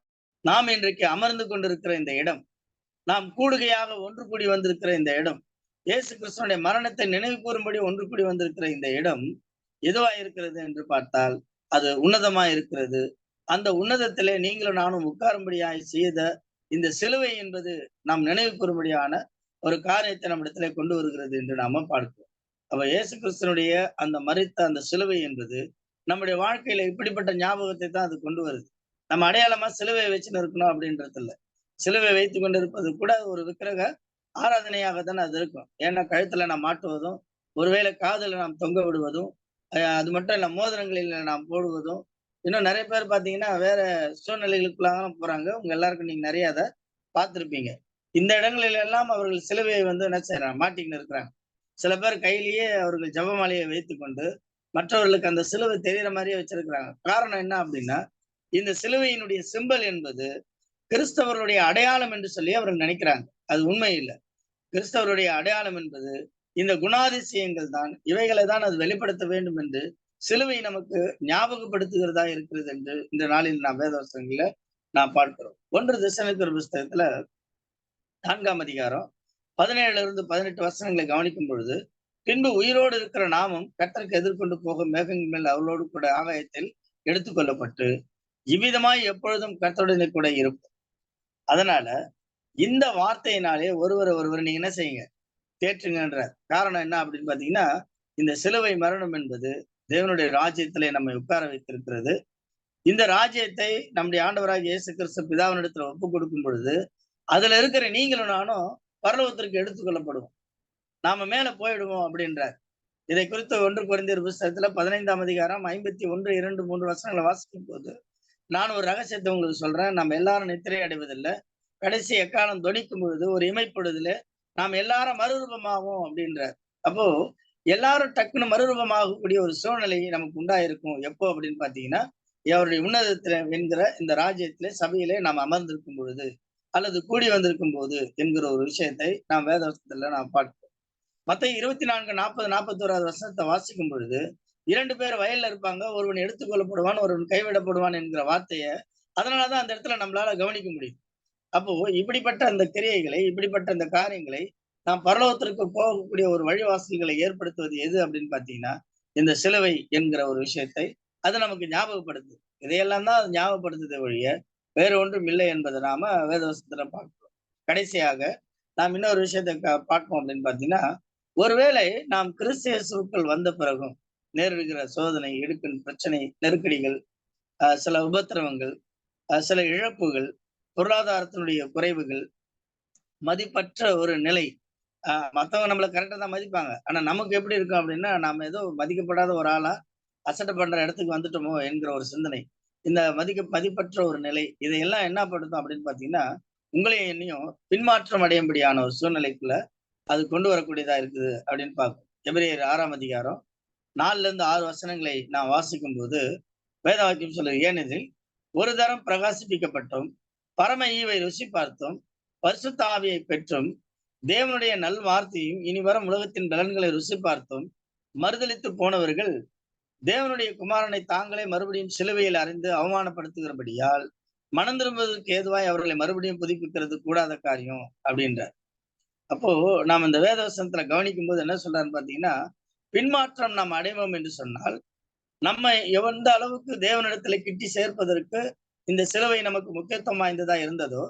நாம் இன்றைக்கு அமர்ந்து கொண்டிருக்கிற இந்த இடம், நாம் கூடுகையாக ஒன்று கூடி வந்திருக்கிற இந்த இடம், இயேசு கிறிஸ்துவனுடைய மரணத்தை நினைவு கூறும்படி ஒன்று கூடி வந்திருக்கிற இந்த இடம் எதுவா இருக்கிறது என்று பார்த்தால் அது உன்னதமா இருக்கிறது. அந்த உன்னதத்திலே நீங்களும் நானும் உட்காரும்படியாய் செய்த இந்த சிலுவை என்பது நாம் நினைவு கூறும்படியான ஒரு காரியத்தை நம்மிடத்திலே கொண்டு வருகிறது என்று நாம பார்க்கிறோம். அப்ப இயேசு கிறிஸ்துவனுடைய அந்த மரித்த அந்த சிலுவை என்பது நம்முடைய வாழ்க்கையில இப்படிப்பட்ட ஞாபகத்தை தான் அது கொண்டு வருது. நம்ம அடையாளமா சிலுவையை வச்சுன்னு இருக்கணும் அப்படின்றது இல்லை. சிலுவை வைத்து கொண்டிருப்பது கூட ஒரு விக்கிரக ஆராதனையாக தானே அது இருக்கும். ஏன்னா கழுத்துல நாம் மாட்டுவதும், ஒருவேளை காதுல நாம் தொங்க விடுவதும், அது மட்டும் இல்ல மோதிரங்களில் நாம் போடுவதும், இன்னும் நிறைய பேர் பாத்தீங்கன்னா வேற சூழ்நிலைகளுக்குள்ளாக போறாங்க. உங்க எல்லாருக்கும் நீங்க நிறைய அதை பார்த்திருப்பீங்க. இந்த இடங்களில் எல்லாம் அவர்கள் சிலுவையை என்ன செய்யறாங்க, மாட்டிக்கின்னு இருக்கிறாங்க. சில பேர் கையிலேயே அவர்கள் ஜெபமாலையை வைத்துக் கொண்டு மற்றவர்களுக்கு அந்த சிலுவை தெரிகிற மாதிரியே வச்சிருக்கிறாங்க. காரணம் என்ன அப்படின்னா, இந்த சிலுவையினுடைய சிம்பல் என்பது கிறிஸ்தவர்களுடைய அடையாளம் என்று சொல்லி அவர்கள் நினைக்கிறாங்க. அது உண்மை இல்லை. கிறிஸ்தவருடைய அடையாளம் என்பது இந்த குணாதிசயங்கள் தான், இவைகளை தான் அது வெளிப்படுத்த வேண்டும் என்று சிலுவை நமக்கு ஞாபகப்படுத்துகிறதா இருக்கிறது என்று இந்த நாளில் நாம் வேதவசனங்கள நாம் பார்க்கிறோம். 1 தெசலோனிக்கர் புஸ்தகத்துல 4ஆம் அதிகாரம் 17 - 18 வசனங்களை கவனிக்கும் பொழுது, பின்பு உயிரோடு இருக்கிற நாமும் கர்த்தருக்கு எதிர்கொண்டு போகும் மேகங்கள் மேல் அவளோடு கூட ஆகாயத்தில் எடுத்துக்கொள்ளப்பட்டு இவ்விதமாய் எப்பொழுதும் கர்த்தருடனே கூட இருப்போம். அதனால இந்த வார்த்தையினாலே ஒருவர் நீங்க என்ன செய்யுங்க, தேற்றுங்கன்ற. காரணம் என்ன அப்படின்னு பாத்தீங்கன்னா, இந்த சிலுவை மரணம் என்பது தேவனுடைய ராஜ்யத்திலே நம்மை உட்கார வைத்திருக்கிறது. இந்த ராஜ்யத்தை நம்முடைய ஆண்டவராகிய இயேசு கிறிஸ்து பிதாவினிடத்துல ஒப்பு கொடுக்கும் பொழுது அதுல இருக்கிற நீங்களும் நானும் பரலோகத்திற்கு எடுத்துக்கொள்ளப்படுவோம், நாம மேல போயிடுவோம் அப்படின்றார். இதை குறித்து 1 கொரிந்தியர் புஸ்தகத்துல 15ஆம் அதிகாரம் 51, 2, 3 வசனங்களை வாசிக்கும் போது, நான் ஒரு ரகசியத்தை உங்களுக்கு சொல்றேன். நம்ம எல்லாரும் நித்திரை அடைவதில்லை, கடைசி எக்காலம் தொனிக்கும் பொழுது ஒரு இமைப்பொழுதுல நாம் எல்லாரும் மறுரூபமாகும் அப்படின்றார். அப்போ எல்லாரும் டக்குன்னு மறுரூபமாகக்கூடிய ஒரு சூழ்நிலை நமக்கு உண்டாயிருக்கும். எப்போ அப்படின்னு பாத்தீங்கன்னா, அவருடைய உன்னதத்துல என்கிற இந்த ராஜ்யத்திலே சபையிலே நாம் அமர்ந்திருக்கும் பொழுது அல்லது கூடி வந்திருக்கும் போது என்கிற ஒரு விஷயத்தை நாம் வேதவசனத்துல நாம் பார்க்கிறோம். மத்தேயு 24, 40, 41வது வசனத்தை வாசிக்கும் பொழுது 2 பேர் வயல்ல இருப்பாங்க, ஒருவன் எடுத்துக்கொள்ளப்படுவான், ஒருவன் கைவிடப்படுவான் என்கிற வார்த்தையை அதனாலதான் அந்த இடத்துல நம்மளால கவனிக்க முடியும். அப்போ இப்படிப்பட்ட அந்த கிரியைகளை, இப்படிப்பட்ட அந்த காரியங்களை நாம் பரலோகத்திற்கு போகக்கூடிய ஒரு வழிவாசல்களை ஏற்படுத்துவது எது அப்படின்னு பாத்தீங்கன்னா, இந்த சிலுவை என்கிற ஒரு விஷயத்தை அது நமக்கு ஞாபகப்படுத்துது. இதையெல்லாம் தான் அது ஞாபகப்படுத்துதே ஒழிய வேறு ஒன்றும் இல்லை என்பதை நாம வேதவசத்துல பார்க்கிறோம். கடைசியாக நாம் இன்னொரு விஷயத்தை பார்ப்போம் அப்படின்னு பாத்தீங்கன்னா, ஒருவேளை நாம் கிறிஸ்து இயேசுவுக்குள் வந்த பிறகும் நேரிடுகிற சோதனை, இடுக்கண், பிரச்சனை, நெருக்கடிகள், சில உபத்திரவங்கள், சில இழப்புகள், பொருளாதாரத்தினுடைய குறைவுகள், மதிப்பற்ற ஒரு நிலை. மத்தவங்க நம்மளை கரெக்டா தான் மதிப்பாங்க. ஆனா நமக்கு எப்படி இருக்கும் அப்படின்னா, நாம ஏதோ மதிக்கப்படாத ஒரு ஆளா அசட்டை பண்ற இடத்துக்கு வந்துட்டோமோ என்கிற ஒரு சிந்தனை, இந்த மதிப்பற்ற ஒரு நிலை, இதையெல்லாம் என்ன படுத்தும் அப்படின்னு பாத்தீங்கன்னா, உங்களையும் என்னையும் பின்மாற்றம் அடையும்படியான ஒரு சூழ்நிலைக்குள்ள அது கொண்டு வரக்கூடியதா இருக்குது அப்படின்னு பார்க்கும். எபிரேயர் 6ஆம் அதிகாரம் 4 - 6 வசனங்களை நான் வாசிக்கும் போது வேத வாக்கியம் சொல்லுது, ஏனெனில் ஒரு தரம் பிரகாசிப்பிக்கப்பட்டும் பரம ஈவை ருசி பார்த்தும் பரிசுத்த ஆவியை பெற்றும் தேவனுடைய நல் வார்த்தையும் இனி வரும் உலகத்தின் பலன்களை ருசி பார்த்தும் மறுதலித்து போனவர்கள் தேவனுடைய குமாரனை தாங்களே மறுபடியும் சிலுவையில் அறிந்து அவமானப்படுத்துகிறபடியால் மனம் திரும்புவதற்கு ஏதுவாய் அவர்களை மறுபடியும் புதுப்பிக்கிறது கூடாத காரியம் அப்படின்ற. அப்போ நாம் இந்த வேதவசனத்துல கவனிக்கும் போது என்ன சொல்றாருன்னு பாத்தீங்கன்னா, பின்மாற்றம் நாம் அடைவோம் என்று சொன்னால் நம்ம எந்த அளவுக்கு தேவனிடத்துல கிட்டி சேர்ப்பதற்கு இந்த சிலுவை நமக்கு முக்கியத்துவம் வாய்ந்ததா இருந்ததோ,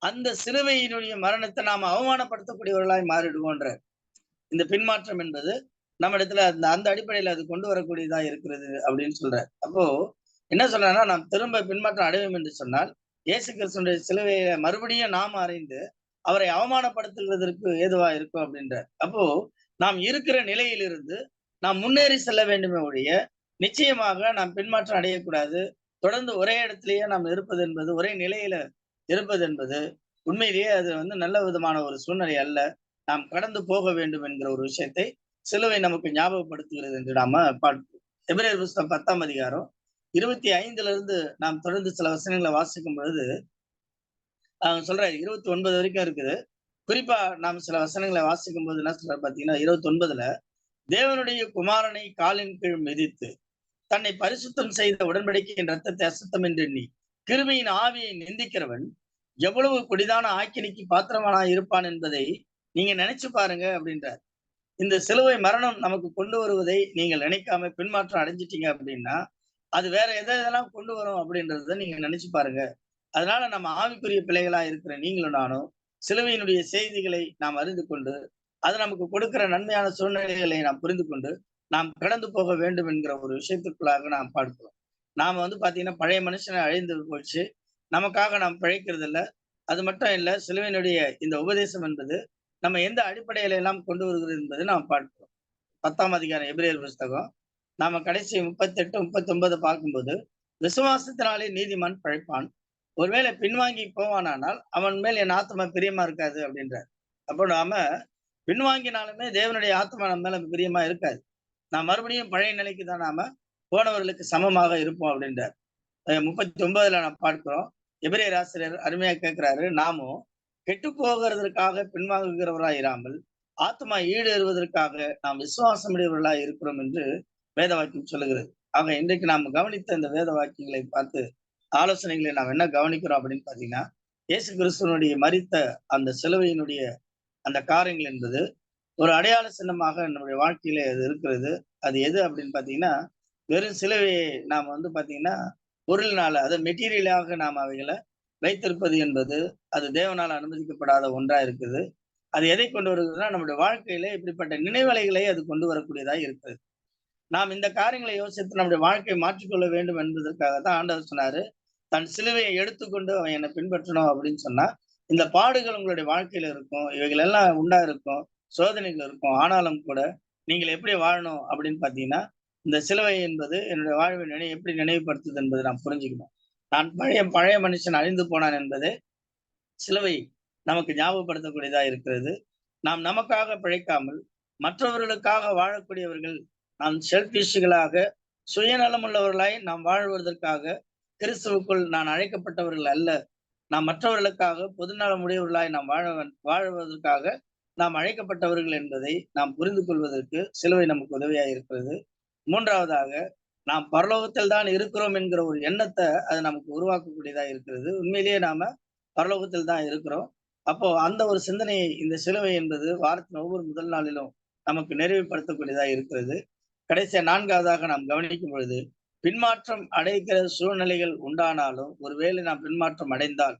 அந்த சிலுவையினுடைய மரணத்தை நாம அவமானப்படுத்தக்கூடியவர்களாய் மாறிடுவோன்ற இந்த பின்மாற்றம் என்பது நம்ம இடத்துல அந்த அந்த அடிப்படையில அது கொண்டு வரக்கூடியதா இருக்கிறது அப்படின்னு சொல்றார். அப்போ என்ன சொல்றாருன்னா, நாம் திரும்ப பின்மாற்றம் அடைவோம் என்று சொன்னால் இயேசு கிறிஸ்துடைய சிலுவையை மறுபடியும் நாம் அறிந்து அவரை அவமானப்படுத்துவதற்கு ஏதுவா இருக்கும் அப்படின்றார். அப்போ நாம் இருக்கிற நிலையிலிருந்து நாம் முன்னேறி செல்ல வேண்டுமே ஒழிய நிச்சயமாக நாம் பின்மாற்றம் அடையக்கூடாது. தொடர்ந்து ஒரே இடத்திலேயே நாம் இருப்பது என்பது, ஒரே நிலையில இருப்பது என்பது உண்மையிலேயே அது நல்ல விதமான ஒரு சூழ்நிலை அல்ல. நாம் கடந்து போக வேண்டும் என்கிற ஒரு விஷயத்தை சிலுவை நமக்கு ஞாபகப்படுத்துகிறது என்று நாம பார்க்கிறோம். எபிரேயர் புஸ்தகம் 10ஆம் அதிகாரம் 25 இருந்து நாம் தொடர்ந்து சில வசனங்களை வாசிக்கும் பொழுது சொல்றாரு, 29 வரைக்கும் இருக்குது. குறிப்பா நாம் சில வசனங்களை வாசிக்கும் போது என்ன சொல்றாரு பாத்தீங்கன்னா, 29ல தேவனுடைய குமாரனை காலின் கீழ் மிதித்து தன்னை பரிசுத்தம் செய்த உடன்படிக்கையின் ரத்தத்தை அசுத்தம் என்று எண்ணி கிருபையின் ஆவியை நிந்திக்கிறவன் எவ்வளவு கொடிதான ஆக்கினைக்கு பாத்திரமானாய் இருப்பான் என்பதை நீங்க நினைச்சு பாருங்க அப்படின்றார். இந்த சிலுவை மரணம் நமக்கு கொண்டு வருவதை நீங்கள் நினைக்காம பின்மாற்றம் அடைஞ்சிட்டீங்க அப்படின்னா, அது வேற எதெல்லாம் கொண்டு வரும் அப்படின்றத நீங்க நினைச்சு பாருங்க. அதனால நம்ம ஆவிக்குரிய பிள்ளைகளா இருக்கிற நீங்களும் நானும் சிலுவையினுடைய செய்திகளை நாம் அறிந்து கொண்டு அது நமக்கு கொடுக்கிற நன்மையான சூழ்நிலைகளை நாம் புரிந்து கொண்டு நாம் கடந்து போக வேண்டும் என்கிற ஒரு விஷயத்துக்குள்ளாக நாம் பார்க்கிறோம். நாம பாத்தீங்கன்னா பழைய மனுஷனை அழிந்து போச்சு, நமக்காக நாம் பிழைக்கிறது இல்லை. அது மட்டும் இல்ல, சிலுவையினுடைய இந்த உபதேசம் என்பது நம்ம எந்த அடிப்படையில எல்லாம் கொண்டு வருகிறது என்பதை நாம் பார்க்கிறோம். 10ஆம் அதிகாரம் எபிரேயர் புஸ்தகம் நாம கடைசி 38, 39 பார்க்கும்போது, விசுவாசத்தினாலே நீதிமான் பிழைப்பான், ஒருவேளை பின்வாங்கி போவானானால் அவன் மேல் என் ஆத்மா பிரியமா இருக்காது அப்படின்றார். அப்போ நாம பின்வாங்கினாலுமே தேவனுடைய ஆத்மா நம்ம மேல பிரியமா இருக்காது. நான் மறுபடியும் பழைய நிலைக்கு தான் நாம போனவர்களுக்கு சமமாக இருப்போம் அப்படின்றார். 39ல நாம் பார்க்கிறோம். எபிரேயர் ஆசிரியர் அருமையா கேட்கிறாரு, நாமும் கெட்டு போகிறதற்காக பின்வாங்குகிறவராய் இராமல் ஆத்மா ஈடேறுவதற்காக நாம் விசுவாசமுடையவர்களாய் இருக்கிறோம் என்று வேத வாக்கியம் சொல்லுகிறது. ஆக இன்றைக்கு நாம் கவனித்த இந்த வேத வாக்கியங்களை பார்த்து ஆலோசனைகளை நாம் என்ன கவனிக்கிறோம் அப்படின்னு பாத்தீங்கன்னா, இயேசு கிறிஸ்துவனுடைய மரித்த அந்த சிலுவையினுடைய அந்த காரியங்கள் என்பது ஒரு அடையாள சின்னமாக நம்முடைய வாழ்க்கையில அது இருக்கிறது. அது எது அப்படின்னு பாத்தீங்கன்னா, வெறும் சிலுவையை நாம் பாத்தீங்கன்னா பொருளினால, அதை மெட்டீரியலாக நாம் அவைகளை வைத்திருப்பது என்பது அது தேவனால் அனுமதிக்கப்படாத ஒன்றா இருக்குது. அது எதை கொண்டு வருகிறதுனா, நம்முடைய வாழ்க்கையில இப்படிப்பட்ட நினைவலைகளை அது கொண்டு வரக்கூடியதாக இருக்கிறது. நாம் இந்த காரியங்களை யோசித்து நம்முடைய வாழ்க்கையை மாற்றிக்கொள்ள வேண்டும் என்பதற்காக தான் ஆண்டவர் சொன்னாரு, தன் சிலுவையை எடுத்துக்கொண்டு அவன் என்னை பின்பற்றணும் அப்படின்னு சொன்னா, இந்த பாடுகள் உங்களுடைய வாழ்க்கையில இருக்கும், இவைகள் எல்லாம் உண்டா இருக்கும், சோதனைகள் இருக்கும். ஆனாலும் கூட நீங்கள் எப்படி வாழணும் அப்படின்னு பாத்தீங்கன்னா, இந்த சிலுவை என்பது என்னுடைய வாழ்வை எப்படி நினைவுபடுத்துது என்பதை நாம் புரிஞ்சுக்கணும். நான் பழைய பழைய மனுஷன் அழிந்து போனான் என்பது சிலுவை நமக்கு ஞாபகப்படுத்தக்கூடியதா இருக்கிறது. நாம் நமக்காக பிழைக்காமல் மற்றவர்களுக்காக வாழக்கூடியவர்கள், நாம் செல்பிஷ்களாக சுயநலம் உள்ளவர்களாய் நாம் வாழ்வதற்காக கிறிஸ்துவுக்குள் நான் அழைக்கப்பட்டவர்கள் அல்ல. நாம் மற்றவர்களுக்காக பொதுநலம் உடையவர்களாய் நாம் வாழ்வதற்காக நாம் அழைக்கப்பட்டவர்கள் என்பதை நாம் புரிந்து கொள்வதற்கு சிலுவை நமக்கு உதவியாக இருக்கிறது. மூன்றாவதாக, நாம் பரலோகத்தில் தான் இருக்கிறோம் என்கிற ஒரு எண்ணத்தை அது நமக்கு உருவாக்கக்கூடியதா இருக்கிறது. உண்மையிலேயே நாம பரலோகத்தில் தான் இருக்கிறோம். அப்போ அந்த ஒரு சிந்தனையை இந்த சிலுவை என்பது வாரத்தின் ஒவ்வொரு முதல் நாளிலும் நமக்கு நிறைவுபடுத்தக்கூடியதா இருக்கிறது. கடைசியா 4வதாக நாம் கவனிக்கும் பொழுது, பின்மாற்றம் அடைகிற சூழ்நிலைகள் உண்டானாலும் ஒருவேளை நாம் பின்மாற்றம் அடைந்தால்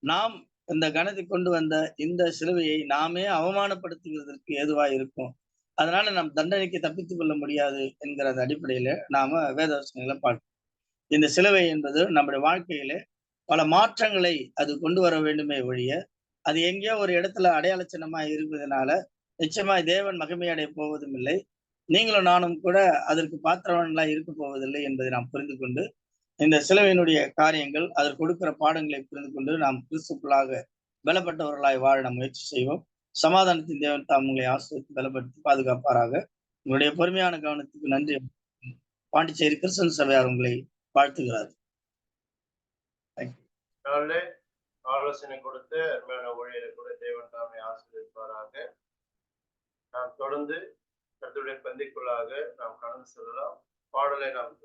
நாம் இந்த கணத்தை கொண்டு வந்த இந்த சிலுவையை நாமே அவமானப்படுத்துகிறதற்கு ஏதுவா இருக்கும். அதனால நாம் தண்டனைக்கு தப்பித்துக் கொள்ள முடியாது என்கிற அந்த அடிப்படையில நாம வேதவசனங்களை பார்க்கிறோம். இந்த சிலுவை என்பது நம்முடைய வாழ்க்கையில பல மாற்றங்களை அது கொண்டு வர வேண்டுமே ஒழிய, அது எங்கேயோ ஒரு இடத்துல அடையாள சின்னமா இருப்பதனால நிச்சயமாய் தேவன் மகிமை அடைய போவதும் இல்லை. நீங்களும் நானும் கூட அதற்கு பாத்திரவான்களா இருக்க போவதில்லை என்பதை நாம் புரிந்து கொண்டு, இந்த சிலுவையினுடைய காரியங்கள் அதற்கு கொடுக்கிற பாடங்களை புரிந்து கொண்டு நாம் கிறிஸ்துக்குள்ளாக பலப்பட்டவர்களாய் வாழ நாம் முயற்சி செய்வோம். சமாதானத்தின் தேவன் தாம் உங்களை ஆசிரியத்து பலப்படுத்தி பாதுகாப்பாராக. உங்களுடைய பொறுமையான கவனத்துக்கு நன்றி. பாண்டிச்சேரி கிறிஸ்தவ சபையார் உங்களை வாழ்த்துகிறார். ஆலோசனை கொடுத்து அருமையான ஊழியரை கூட தேவன் தாமே ஆசீர்வதிப்பாராக. நாம் தொடர்ந்து கர்த்தருடைய பந்திக்குள்ளாக நாம் கடந்து செல்லலாம். பாடலை நாம்